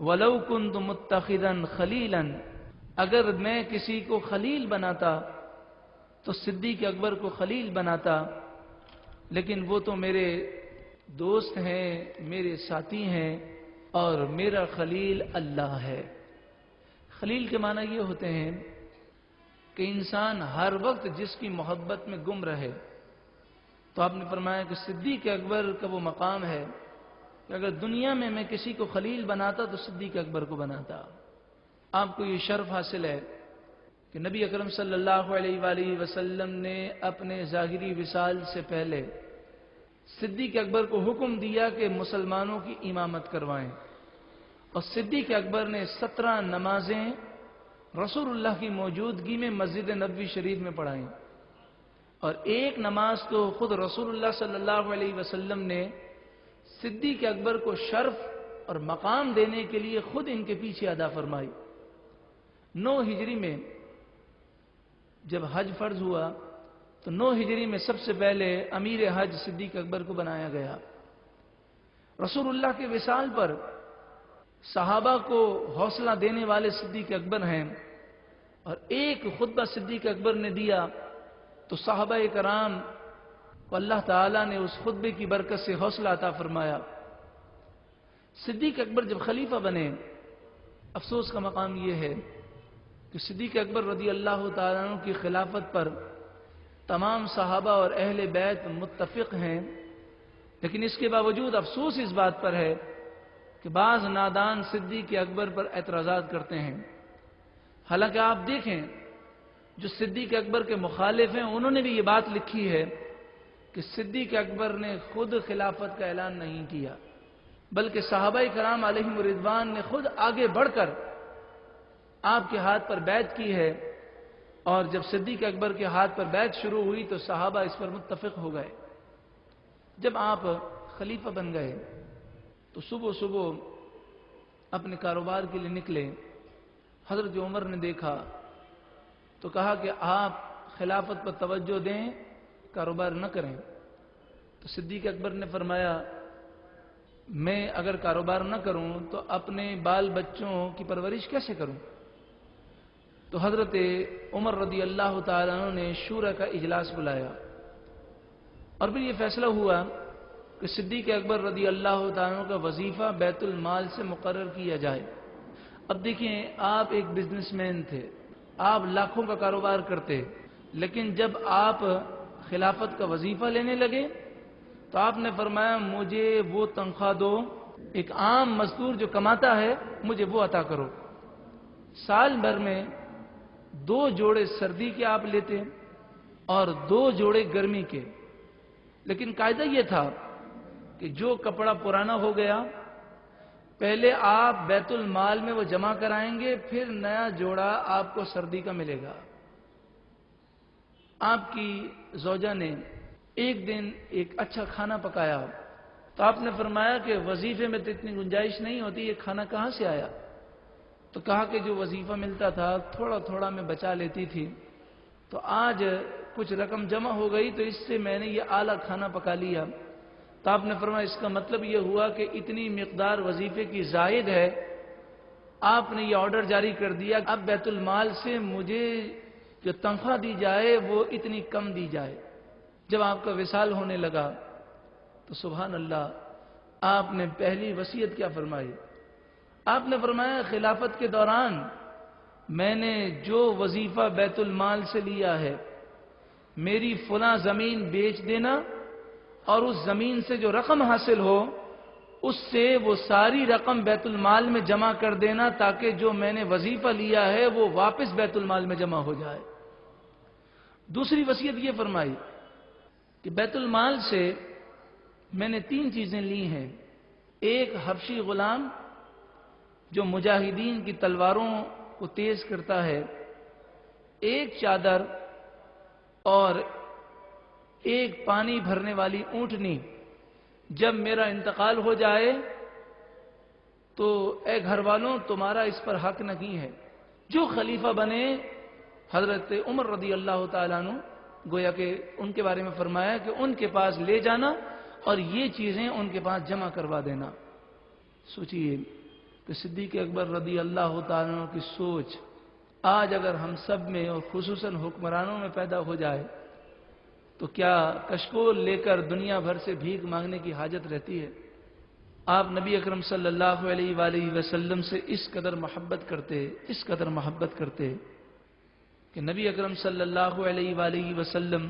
وَلَوْ كُنْتُ مُتَّخِذًا خَلِيلًا، اگر میں کسی کو خلیل بناتا تو صدیق اکبر کو خلیل بناتا، لیکن وہ تو میرے دوست ہیں، میرے ساتھی ہیں، اور میرا خلیل اللہ ہے۔ خلیل کے معنی یہ ہوتے ہیں کہ انسان ہر وقت جس کی محبت میں گم رہے۔ تو آپ نے فرمایا کہ صدیق اکبر کا وہ مقام ہے کہ اگر دنیا میں کسی کو خلیل بناتا تو صدیق اکبر کو بناتا۔ آپ کو یہ شرف حاصل ہے کہ نبی اکرم صلی اللہ علیہ وآلہ وسلم نے اپنے ظاہری وصال سے پہلے صدیق اکبر کو حکم دیا کہ مسلمانوں کی امامت کروائیں، اور صدیق اکبر نے 17 نمازیں رسول اللہ کی موجودگی میں مسجد نبوی شریف میں پڑھائیں، اور ایک نماز تو خود رسول اللہ صلی اللہ علیہ وسلم نے صدیق اکبر کو شرف اور مقام دینے کے لیے خود ان کے پیچھے ادا فرمائی۔ 9 ہجری میں جب حج فرض ہوا تو 9 ہجری میں سب سے پہلے امیر حج صدیق اکبر کو بنایا گیا۔ رسول اللہ کے وصال پر صحابہ کو حوصلہ دینے والے صدیق اکبر ہیں، اور ایک خطبہ صدیق اکبر نے دیا تو صحابہ کرام کو اللہ تعالیٰ نے اس خطبے کی برکت سے حوصلہ عطا فرمایا۔ صدیق اکبر جب خلیفہ بنے، افسوس کا مقام یہ ہے کہ صدیق اکبر رضی اللہ تعالیٰ عنہ کی خلافت پر تمام صحابہ اور اہل بیت متفق ہیں، لیکن اس کے باوجود افسوس اس بات پر ہے کہ بعض نادان صدیق اکبر پر اعتراضات کرتے ہیں۔ حالانکہ آپ دیکھیں جو صدیق اکبر کے مخالف ہیں انہوں نے بھی یہ بات لکھی ہے کہ صدیق اکبر نے خود خلافت کا اعلان نہیں کیا، بلکہ صحابہ کرام علیہم رضوان نے خود آگے بڑھ کر آپ کے ہاتھ پر بیعت کی ہے، اور جب صدیق اکبر کے ہاتھ پر بیعت شروع ہوئی تو صحابہ اس پر متفق ہو گئے۔ جب آپ خلیفہ بن گئے تو صبح صبح اپنے کاروبار کے لیے نکلے۔ حضرت عمر نے دیکھا تو کہا کہ آپ خلافت پر توجہ دیں، کاروبار نہ کریں۔ تو صدیق اکبر نے فرمایا میں اگر کاروبار نہ کروں تو اپنے بال بچوں کی پرورش کیسے کروں؟ تو حضرت عمر رضی اللہ تعالیٰ عنہ نے شورا کا اجلاس بلایا، اور پھر یہ فیصلہ ہوا کہ صدیق اکبر رضی اللہ تعالیٰ عنہ کا وظیفہ بیت المال سے مقرر کیا جائے۔ اب دیکھیں، آپ ایک بزنس مین تھے، آپ لاکھوں کا کاروبار کرتے، لیکن جب آپ خلافت کا وظیفہ لینے لگے تو آپ نے فرمایا مجھے وہ تنخواہ دو، ایک عام مزدور جو کماتا ہے مجھے وہ عطا کرو۔ سال بھر میں 2 جوڑے سردی کے آپ لیتے اور 2 جوڑے گرمی کے، لیکن قاعدہ یہ تھا کہ جو کپڑا پرانا ہو گیا پہلے آپ بیت المال میں وہ جمع کرائیں گے، پھر نیا جوڑا آپ کو سردی کا ملے گا۔ آپ کی زوجہ نے ایک دن ایک اچھا کھانا پکایا تو آپ نے فرمایا کہ وظیفے میں تو اتنی گنجائش نہیں ہوتی، یہ کھانا کہاں سے آیا؟ تو کہا کہ جو وظیفہ ملتا تھا تھوڑا تھوڑا میں بچا لیتی تھی، تو آج کچھ رقم جمع ہو گئی تو اس سے میں نے یہ اعلیٰ کھانا پکا لیا۔ تو آپ نے فرمایا اس کا مطلب یہ ہوا کہ اتنی مقدار وظیفے کی زائد ہے، آپ نے یہ آرڈر جاری کر دیا اب بیت المال سے مجھے جو تنخواہ دی جائے وہ اتنی کم دی جائے۔ جب آپ کا وصال ہونے لگا تو سبحان اللہ، آپ نے پہلی وصیت کیا فرمائی؟ آپ نے فرمایا خلافت کے دوران میں نے جو وظیفہ بیت المال سے لیا ہے میری فلاں زمین بیچ دینا، اور اس زمین سے جو رقم حاصل ہو اس سے وہ ساری رقم بیت المال میں جمع کر دینا، تاکہ جو میں نے وظیفہ لیا ہے وہ واپس بیت المال میں جمع ہو جائے۔ دوسری وصیت یہ فرمائی کہ بیت المال سے میں نے 3 چیزیں لی ہیں، ایک حبشی غلام جو مجاہدین کی تلواروں کو تیز کرتا ہے، ایک چادر، اور ایک پانی بھرنے والی اونٹنی۔ جب میرا انتقال ہو جائے تو اے گھر والوں تمہارا اس پر حق نہیں ہے۔ جو خلیفہ بنے حضرت عمر رضی اللہ تعالیٰ عنہ گویا کہ ان کے بارے میں فرمایا کہ ان کے پاس لے جانا اور یہ چیزیں ان کے پاس جمع کروا دینا۔ سوچئے کہ صدیق اکبر رضی اللہ تعالیٰ عنہ کی سوچ آج اگر ہم سب میں اور خصوصاً حکمرانوں میں پیدا ہو جائے تو کیا کشکول لے کر دنیا بھر سے بھیک مانگنے کی حاجت رہتی ہے؟ آپ نبی اکرم صلی اللہ علیہ وآلہ وسلم سے اس قدر محبت کرتے کہ نبی اکرم صلی اللہ علیہ وآلہ وسلم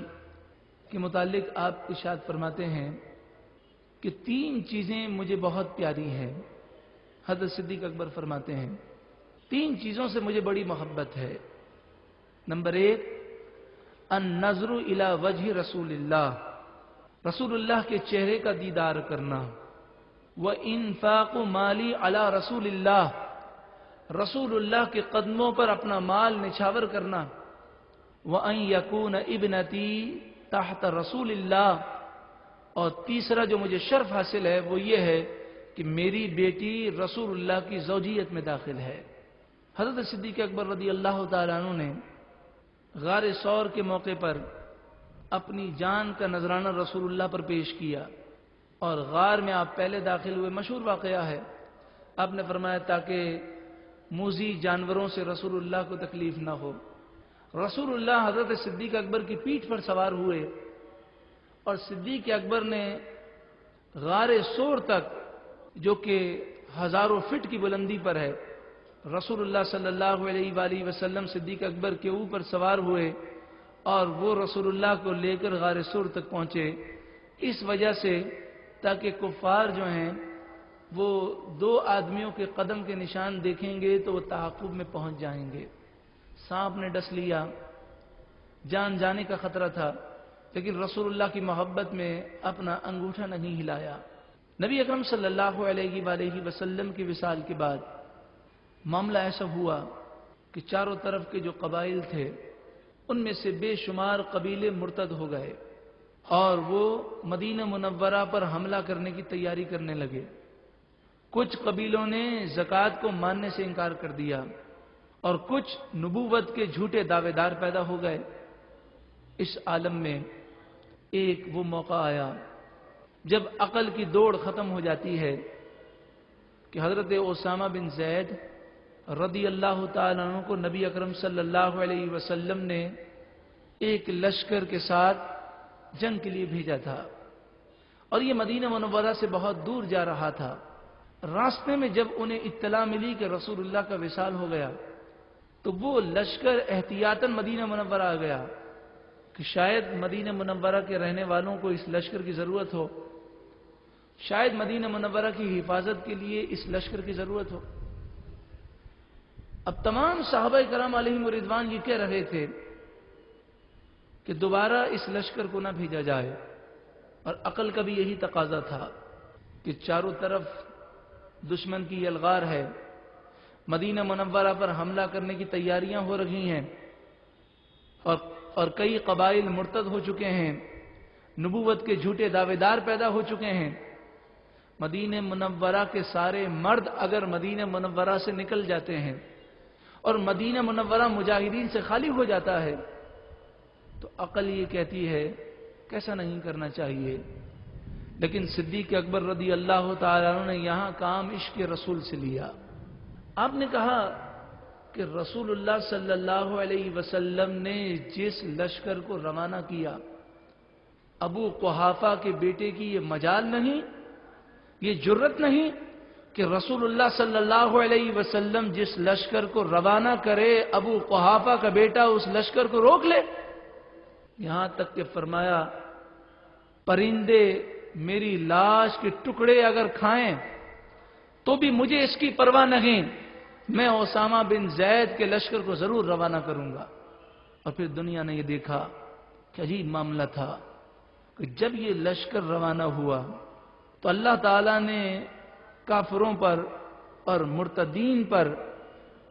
کے متعلق آپ ارشاد فرماتے ہیں کہ 3 چیزیں مجھے بہت پیاری ہیں. حضرت صدیق اکبر فرماتے ہیں 3 چیزوں سے مجھے بڑی محبت ہے. نمبر 1 النظر الی وجہ رسول اللہ کے چہرے کا دیدار کرنا. وانفاق مالی علی رسول اللہ کے قدموں پر اپنا مال نچھاور کرنا. وان یکون ابنتی تحت رسول اللہ. اور تیسرا جو مجھے شرف حاصل ہے وہ یہ ہے کہ میری بیٹی رسول اللہ کی زوجیت میں داخل ہے. حضرت صدیق اکبر رضی اللہ تعالیٰ عنہ نے غار ثور کے موقع پر اپنی جان کا نذرانہ رسول اللہ پر پیش کیا، اور غار میں آپ پہلے داخل ہوئے. مشہور واقعہ ہے. آپ نے فرمایا تاکہ موذی جانوروں سے رسول اللہ کو تکلیف نہ ہو. رسول اللہ حضرت صدیق اکبر کی پیٹھ پر سوار ہوئے اور صدیق اکبر نے غار ثور تک، جو کہ ہزاروں فٹ کی بلندی پر ہے، رسول اللہ صلی اللہ علیہ وآلہ وسلم صدیق اکبر کے اوپر سوار ہوئے اور وہ رسول اللہ کو لے کر غار ثور تک پہنچے. اس وجہ سے تاکہ کفار جو ہیں وہ 2 آدمیوں کے قدم کے نشان دیکھیں گے تو وہ تعاقب میں پہنچ جائیں گے. سانپ نے ڈس لیا، جان جانے کا خطرہ تھا، لیکن رسول اللہ کی محبت میں اپنا انگوٹھا نہیں ہلایا. نبی اکرم صلی اللہ علیہ وآلہ وسلم کی وصال کے بعد معاملہ ایسا ہوا کہ چاروں طرف کے جو قبائل تھے ان میں سے بے شمار قبیلے مرتد ہو گئے اور وہ مدینہ منورہ پر حملہ کرنے کی تیاری کرنے لگے. کچھ قبیلوں نے زکوٰۃ کو ماننے سے انکار کر دیا اور کچھ نبوت کے جھوٹے دعوے دار پیدا ہو گئے. اس عالم میں ایک وہ موقع آیا جب عقل کی دوڑ ختم ہو جاتی ہے کہ حضرت اسامہ بن زید رضی اللہ تعالیٰ عنہ کو نبی اکرم صلی اللہ علیہ وسلم نے ایک لشکر کے ساتھ جنگ کے لیے بھیجا تھا، اور یہ مدینہ منورہ سے بہت دور جا رہا تھا. راستے میں جب انہیں اطلاع ملی کہ رسول اللہ کا وصال ہو گیا تو وہ لشکر احتیاطاً مدینہ منورہ آ گیا کہ شاید مدینہ منورہ کے رہنے والوں کو اس لشکر کی ضرورت ہو، شاید مدینہ منورہ کی حفاظت کے لیے اس لشکر کی ضرورت ہو. اب تمام صحابہ کرام علیہم رضوان یہ کہہ رہے تھے کہ دوبارہ اس لشکر کو نہ بھیجا جائے، اور عقل کا بھی یہی تقاضا تھا کہ چاروں طرف دشمن کی یلغار ہے، مدینہ منورہ پر حملہ کرنے کی تیاریاں ہو رہی ہیں، اور کئی قبائل مرتد ہو چکے ہیں، نبوت کے جھوٹے دعوے دار پیدا ہو چکے ہیں. مدینہ منورہ کے سارے مرد اگر مدینہ منورہ سے نکل جاتے ہیں اور مدینہ منورہ مجاہدین سے خالی ہو جاتا ہے تو عقل یہ کہتی ہے کیسا نہیں کرنا چاہیے. لیکن صدیق اکبر رضی اللہ تعالیٰ عنہ نے یہاں کام عشق رسول سے لیا. آپ نے کہا کہ رسول اللہ صلی اللہ علیہ وسلم نے جس لشکر کو روانہ کیا، ابو قحافہ کے بیٹے کی یہ مجال نہیں، یہ جرت نہیں کہ رسول اللہ صلی اللہ علیہ وسلم جس لشکر کو روانہ کرے ابو قحافہ کا بیٹا اس لشکر کو روک لے. یہاں تک کہ فرمایا پرندے میری لاش کے ٹکڑے اگر کھائیں تو بھی مجھے اس کی پرواہ نہیں، میں اسامہ بن زید کے لشکر کو ضرور روانہ کروں گا. اور پھر دنیا نے یہ دیکھا کہ عجیب معاملہ تھا کہ جب یہ لشکر روانہ ہوا تو اللہ تعالیٰ نے کافروں پر اور مرتدین پر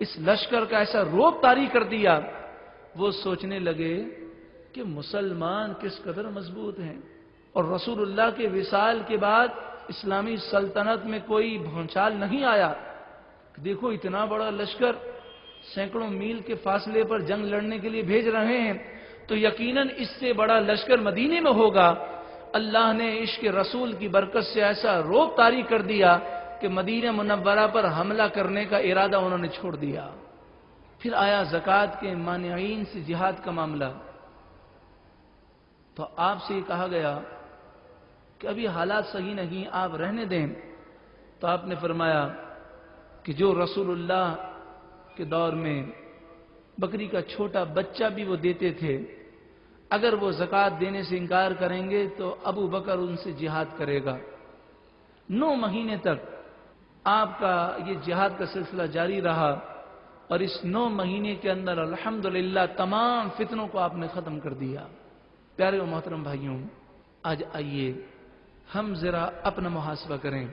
اس لشکر کا ایسا روب طاری کر دیا، وہ سوچنے لگے کہ مسلمان کس قدر مضبوط ہیں، اور رسول اللہ کے وصال کے بعد اسلامی سلطنت میں کوئی بھونچال نہیں آیا. دیکھو اتنا بڑا لشکر سینکڑوں میل کے فاصلے پر جنگ لڑنے کے لیے بھیج رہے ہیں تو یقیناً اس سے بڑا لشکر مدینے میں ہوگا. اللہ نے عشق رسول کی برکت سے ایسا روب طاری کر دیا کہ مدینہ منورہ پر حملہ کرنے کا ارادہ انہوں نے چھوڑ دیا. پھر آیا زکوٰۃ کے مانعین سے جہاد کا معاملہ. تو آپ سے یہ کہا گیا کہ ابھی حالات صحیح نہیں، آپ رہنے دیں، تو آپ نے فرمایا کہ جو رسول اللہ کے دور میں بکری کا چھوٹا بچہ بھی وہ دیتے تھے، اگر وہ زکوٰۃ دینے سے انکار کریں گے تو ابو بکر ان سے جہاد کرے گا۔ 9 مہینے تک آپ کا یہ جہاد کا سلسلہ جاری رہا، اور اس 9 مہینے کے اندر الحمدللہ تمام فتنوں کو آپ نے ختم کر دیا۔ پیارے و محترم بھائیوں، آج آئیے ہم ذرا اپنا محاسبہ کریں۔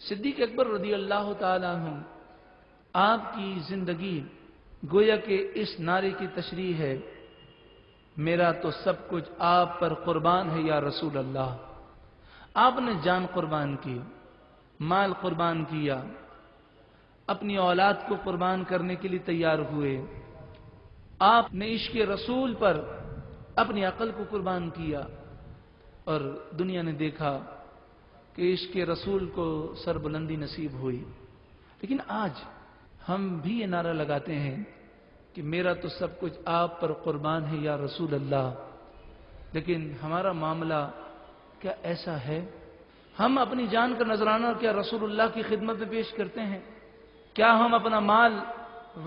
صدیق اکبر رضی اللہ تعالیٰ عنہ، آپ کی زندگی گویا کہ اس نعرے کی تشریح ہے، میرا تو سب کچھ آپ پر قربان ہے یا رسول اللہ۔ آپ نے جان قربان کی، مال قربان کیا، اپنی اولاد کو قربان کرنے کے لیے تیار ہوئے، آپ نے عشق رسول پر اپنی عقل کو قربان کیا، اور دنیا نے دیکھا کہ عشق رسول کو سربلندی نصیب ہوئی۔ لیکن آج ہم بھی یہ نعرہ لگاتے ہیں کہ میرا تو سب کچھ آپ پر قربان ہے یا رسول اللہ، لیکن ہمارا معاملہ کیا ایسا ہے؟ ہم اپنی جان کا نذرانہ کیا رسول اللہ کی خدمت میں پیش کرتے ہیں؟ کیا ہم اپنا مال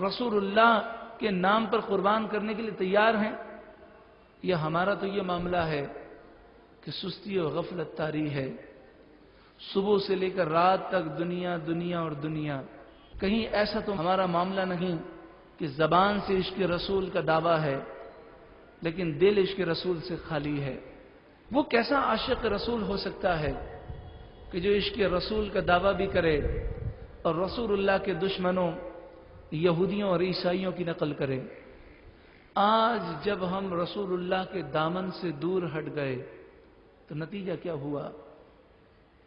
رسول اللہ کے نام پر قربان کرنے کے لیے تیار ہیں؟ یا ہمارا تو یہ معاملہ ہے کہ سستی اور غفلت طاری ہے، صبح سے لے کر رات تک دنیا دنیا اور دنیا؟ کہیں ایسا تو ہمارا معاملہ نہیں کہ زبان سے عشق رسول کا دعویٰ ہے لیکن دل عشق رسول سے خالی ہے؟ وہ کیسا عاشق رسول ہو سکتا ہے کہ جو عشق رسول کا دعویٰ بھی کرے اور رسول اللہ کے دشمنوں یہودیوں اور عیسائیوں کی نقل کرے؟ آج جب ہم رسول اللہ کے دامن سے دور ہٹ گئے تو نتیجہ کیا ہوا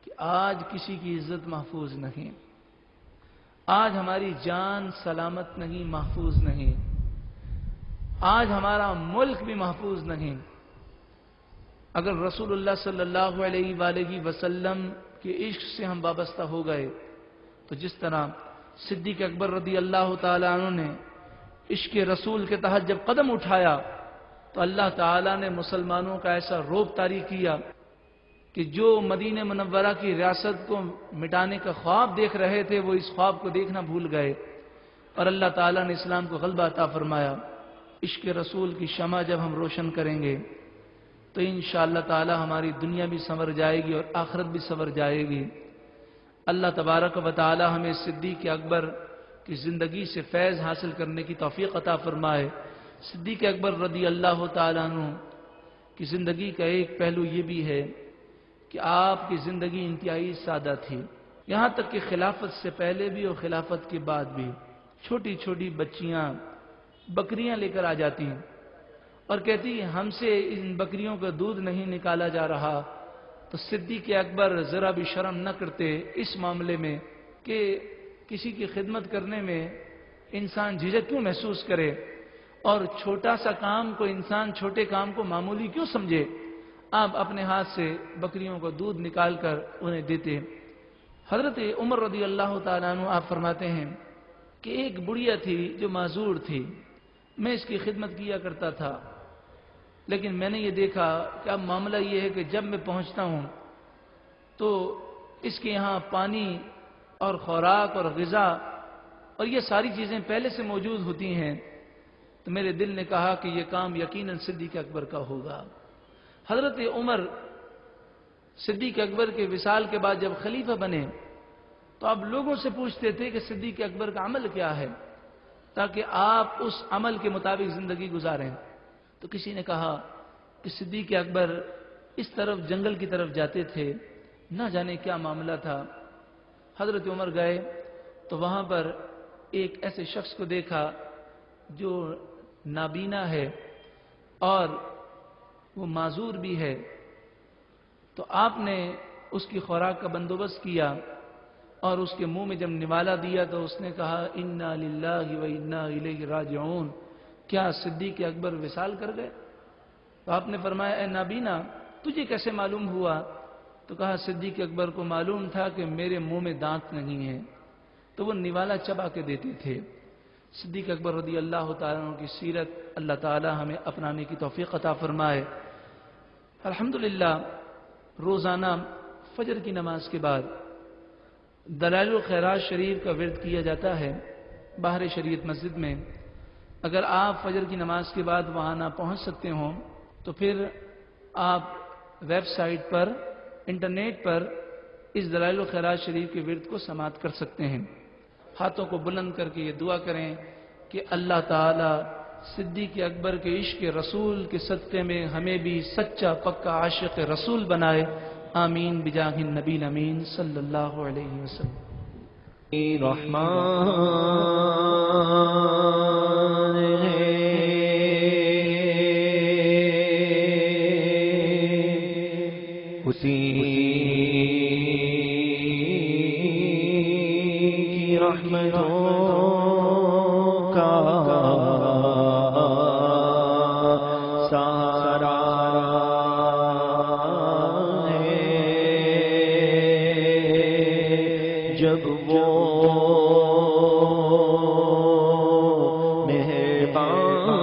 کہ آج کسی کی عزت محفوظ نہیں، آج ہماری جان سلامت نہیں، محفوظ نہیں، آج ہمارا ملک بھی محفوظ نہیں۔ اگر رسول اللہ صلی اللہ علیہ وآلہ وسلم کے عشق سے ہم وابستہ ہو گئے تو جس طرح صدیق اکبر رضی اللہ تعالیٰ عنہ نے عشق رسول کے تحت جب قدم اٹھایا تو اللہ تعالیٰ نے مسلمانوں کا ایسا رعب طاری کیا کہ جو مدینہ منورہ کی ریاست کو مٹانے کا خواب دیکھ رہے تھے وہ اس خواب کو دیکھنا بھول گئے، اور اللہ تعالیٰ نے اسلام کو غلبہ عطا فرمایا۔ عشق رسول کی شمع جب ہم روشن کریں گے تو انشاءاللہ تعالی ہماری دنیا بھی سنور جائے گی اور آخرت بھی سنور جائے گی۔ اللہ تبارک و تعالی ہمیں صدیق اکبر کی زندگی سے فیض حاصل کرنے کی توفیق عطا فرمائے۔ صدیق اکبر رضی اللہ تعالیٰ عنہ کی زندگی کا ایک پہلو یہ بھی ہے کہ آپ کی زندگی انتہائی سادہ تھی، یہاں تک کہ خلافت سے پہلے بھی اور خلافت کے بعد بھی چھوٹی چھوٹی بچیاں بکریاں لے کر آ جاتی ہیں اور کہتی ہم سے ان بکریوں کا دودھ نہیں نکالا جا رہا، تو صدیق اکبر ذرا بھی شرم نہ کرتے اس معاملے میں کہ کسی کی خدمت کرنے میں انسان جھجک کیوں محسوس کرے، اور چھوٹا سا کام کو انسان چھوٹے کام کو معمولی کیوں سمجھے؟ آپ اپنے ہاتھ سے بکریوں کو دودھ نکال کر انہیں دیتے۔ حضرت عمر رضی اللہ تعالیٰ عنہ آپ فرماتے ہیں کہ ایک بڑھیا تھی جو معذور تھی، میں اس کی خدمت کیا کرتا تھا، لیکن میں نے یہ دیکھا کہ اب معاملہ یہ ہے کہ جب میں پہنچتا ہوں تو اس کے یہاں پانی اور خوراک اور غذا اور یہ ساری چیزیں پہلے سے موجود ہوتی ہیں، تو میرے دل نے کہا کہ یہ کام یقیناً صدیق اکبر کا ہوگا۔ حضرت عمر صدیق اکبر کے وصال کے بعد جب خلیفہ بنے تو اب لوگوں سے پوچھتے تھے کہ صدیق اکبر کا عمل کیا ہے تاکہ آپ اس عمل کے مطابق زندگی گزاریں، تو کسی نے کہا کہ صدیق اکبر اس طرف جنگل کی طرف جاتے تھے، نہ جانے کیا معاملہ تھا۔ حضرت عمر گئے تو وہاں پر ایک ایسے شخص کو دیکھا جو نابینا ہے اور وہ معذور بھی ہے، تو آپ نے اس کی خوراک کا بندوبست کیا اور اس کے منہ میں جب نوالا دیا تو اس نے کہا انا للہ و انا الیہ راجعون، کیا صدیق اکبر وصال کر گئے؟ تو آپ نے فرمایا اے نابینا تجھے کیسے معلوم ہوا؟ تو کہا صدیق اکبر کو معلوم تھا کہ میرے منہ میں دانت نہیں ہیں، تو وہ نوالا چبا کے دیتے تھے۔ صدیق اکبر رضی اللہ تعالیٰ عنہ کی سیرت اللہ تعالی ہمیں اپنانے کی توفیق عطا فرمائے۔ الحمدللہ روزانہ فجر کی نماز کے بعد دلائل الخیرات شریف کا ورد کیا جاتا ہے باہر شریعت مسجد میں۔ اگر آپ فجر کی نماز کے بعد وہاں نہ پہنچ سکتے ہوں تو پھر آپ ویب سائٹ پر انٹرنیٹ پر اس دلائل الخیرات شریف کے ورد کو سماعت کر سکتے ہیں۔ ہاتھوں کو بلند کر کے یہ دعا کریں کہ اللہ تعالی صدیق اکبر کے عشق رسول کے صدقے میں ہمیں بھی سچا پکا عاشق رسول بنائے، آمین بجاہ النبی الامین صلی اللہ علیہ وسلم۔ اسی کی رحمتوں کا سہارا ہے، جب وہ مہربان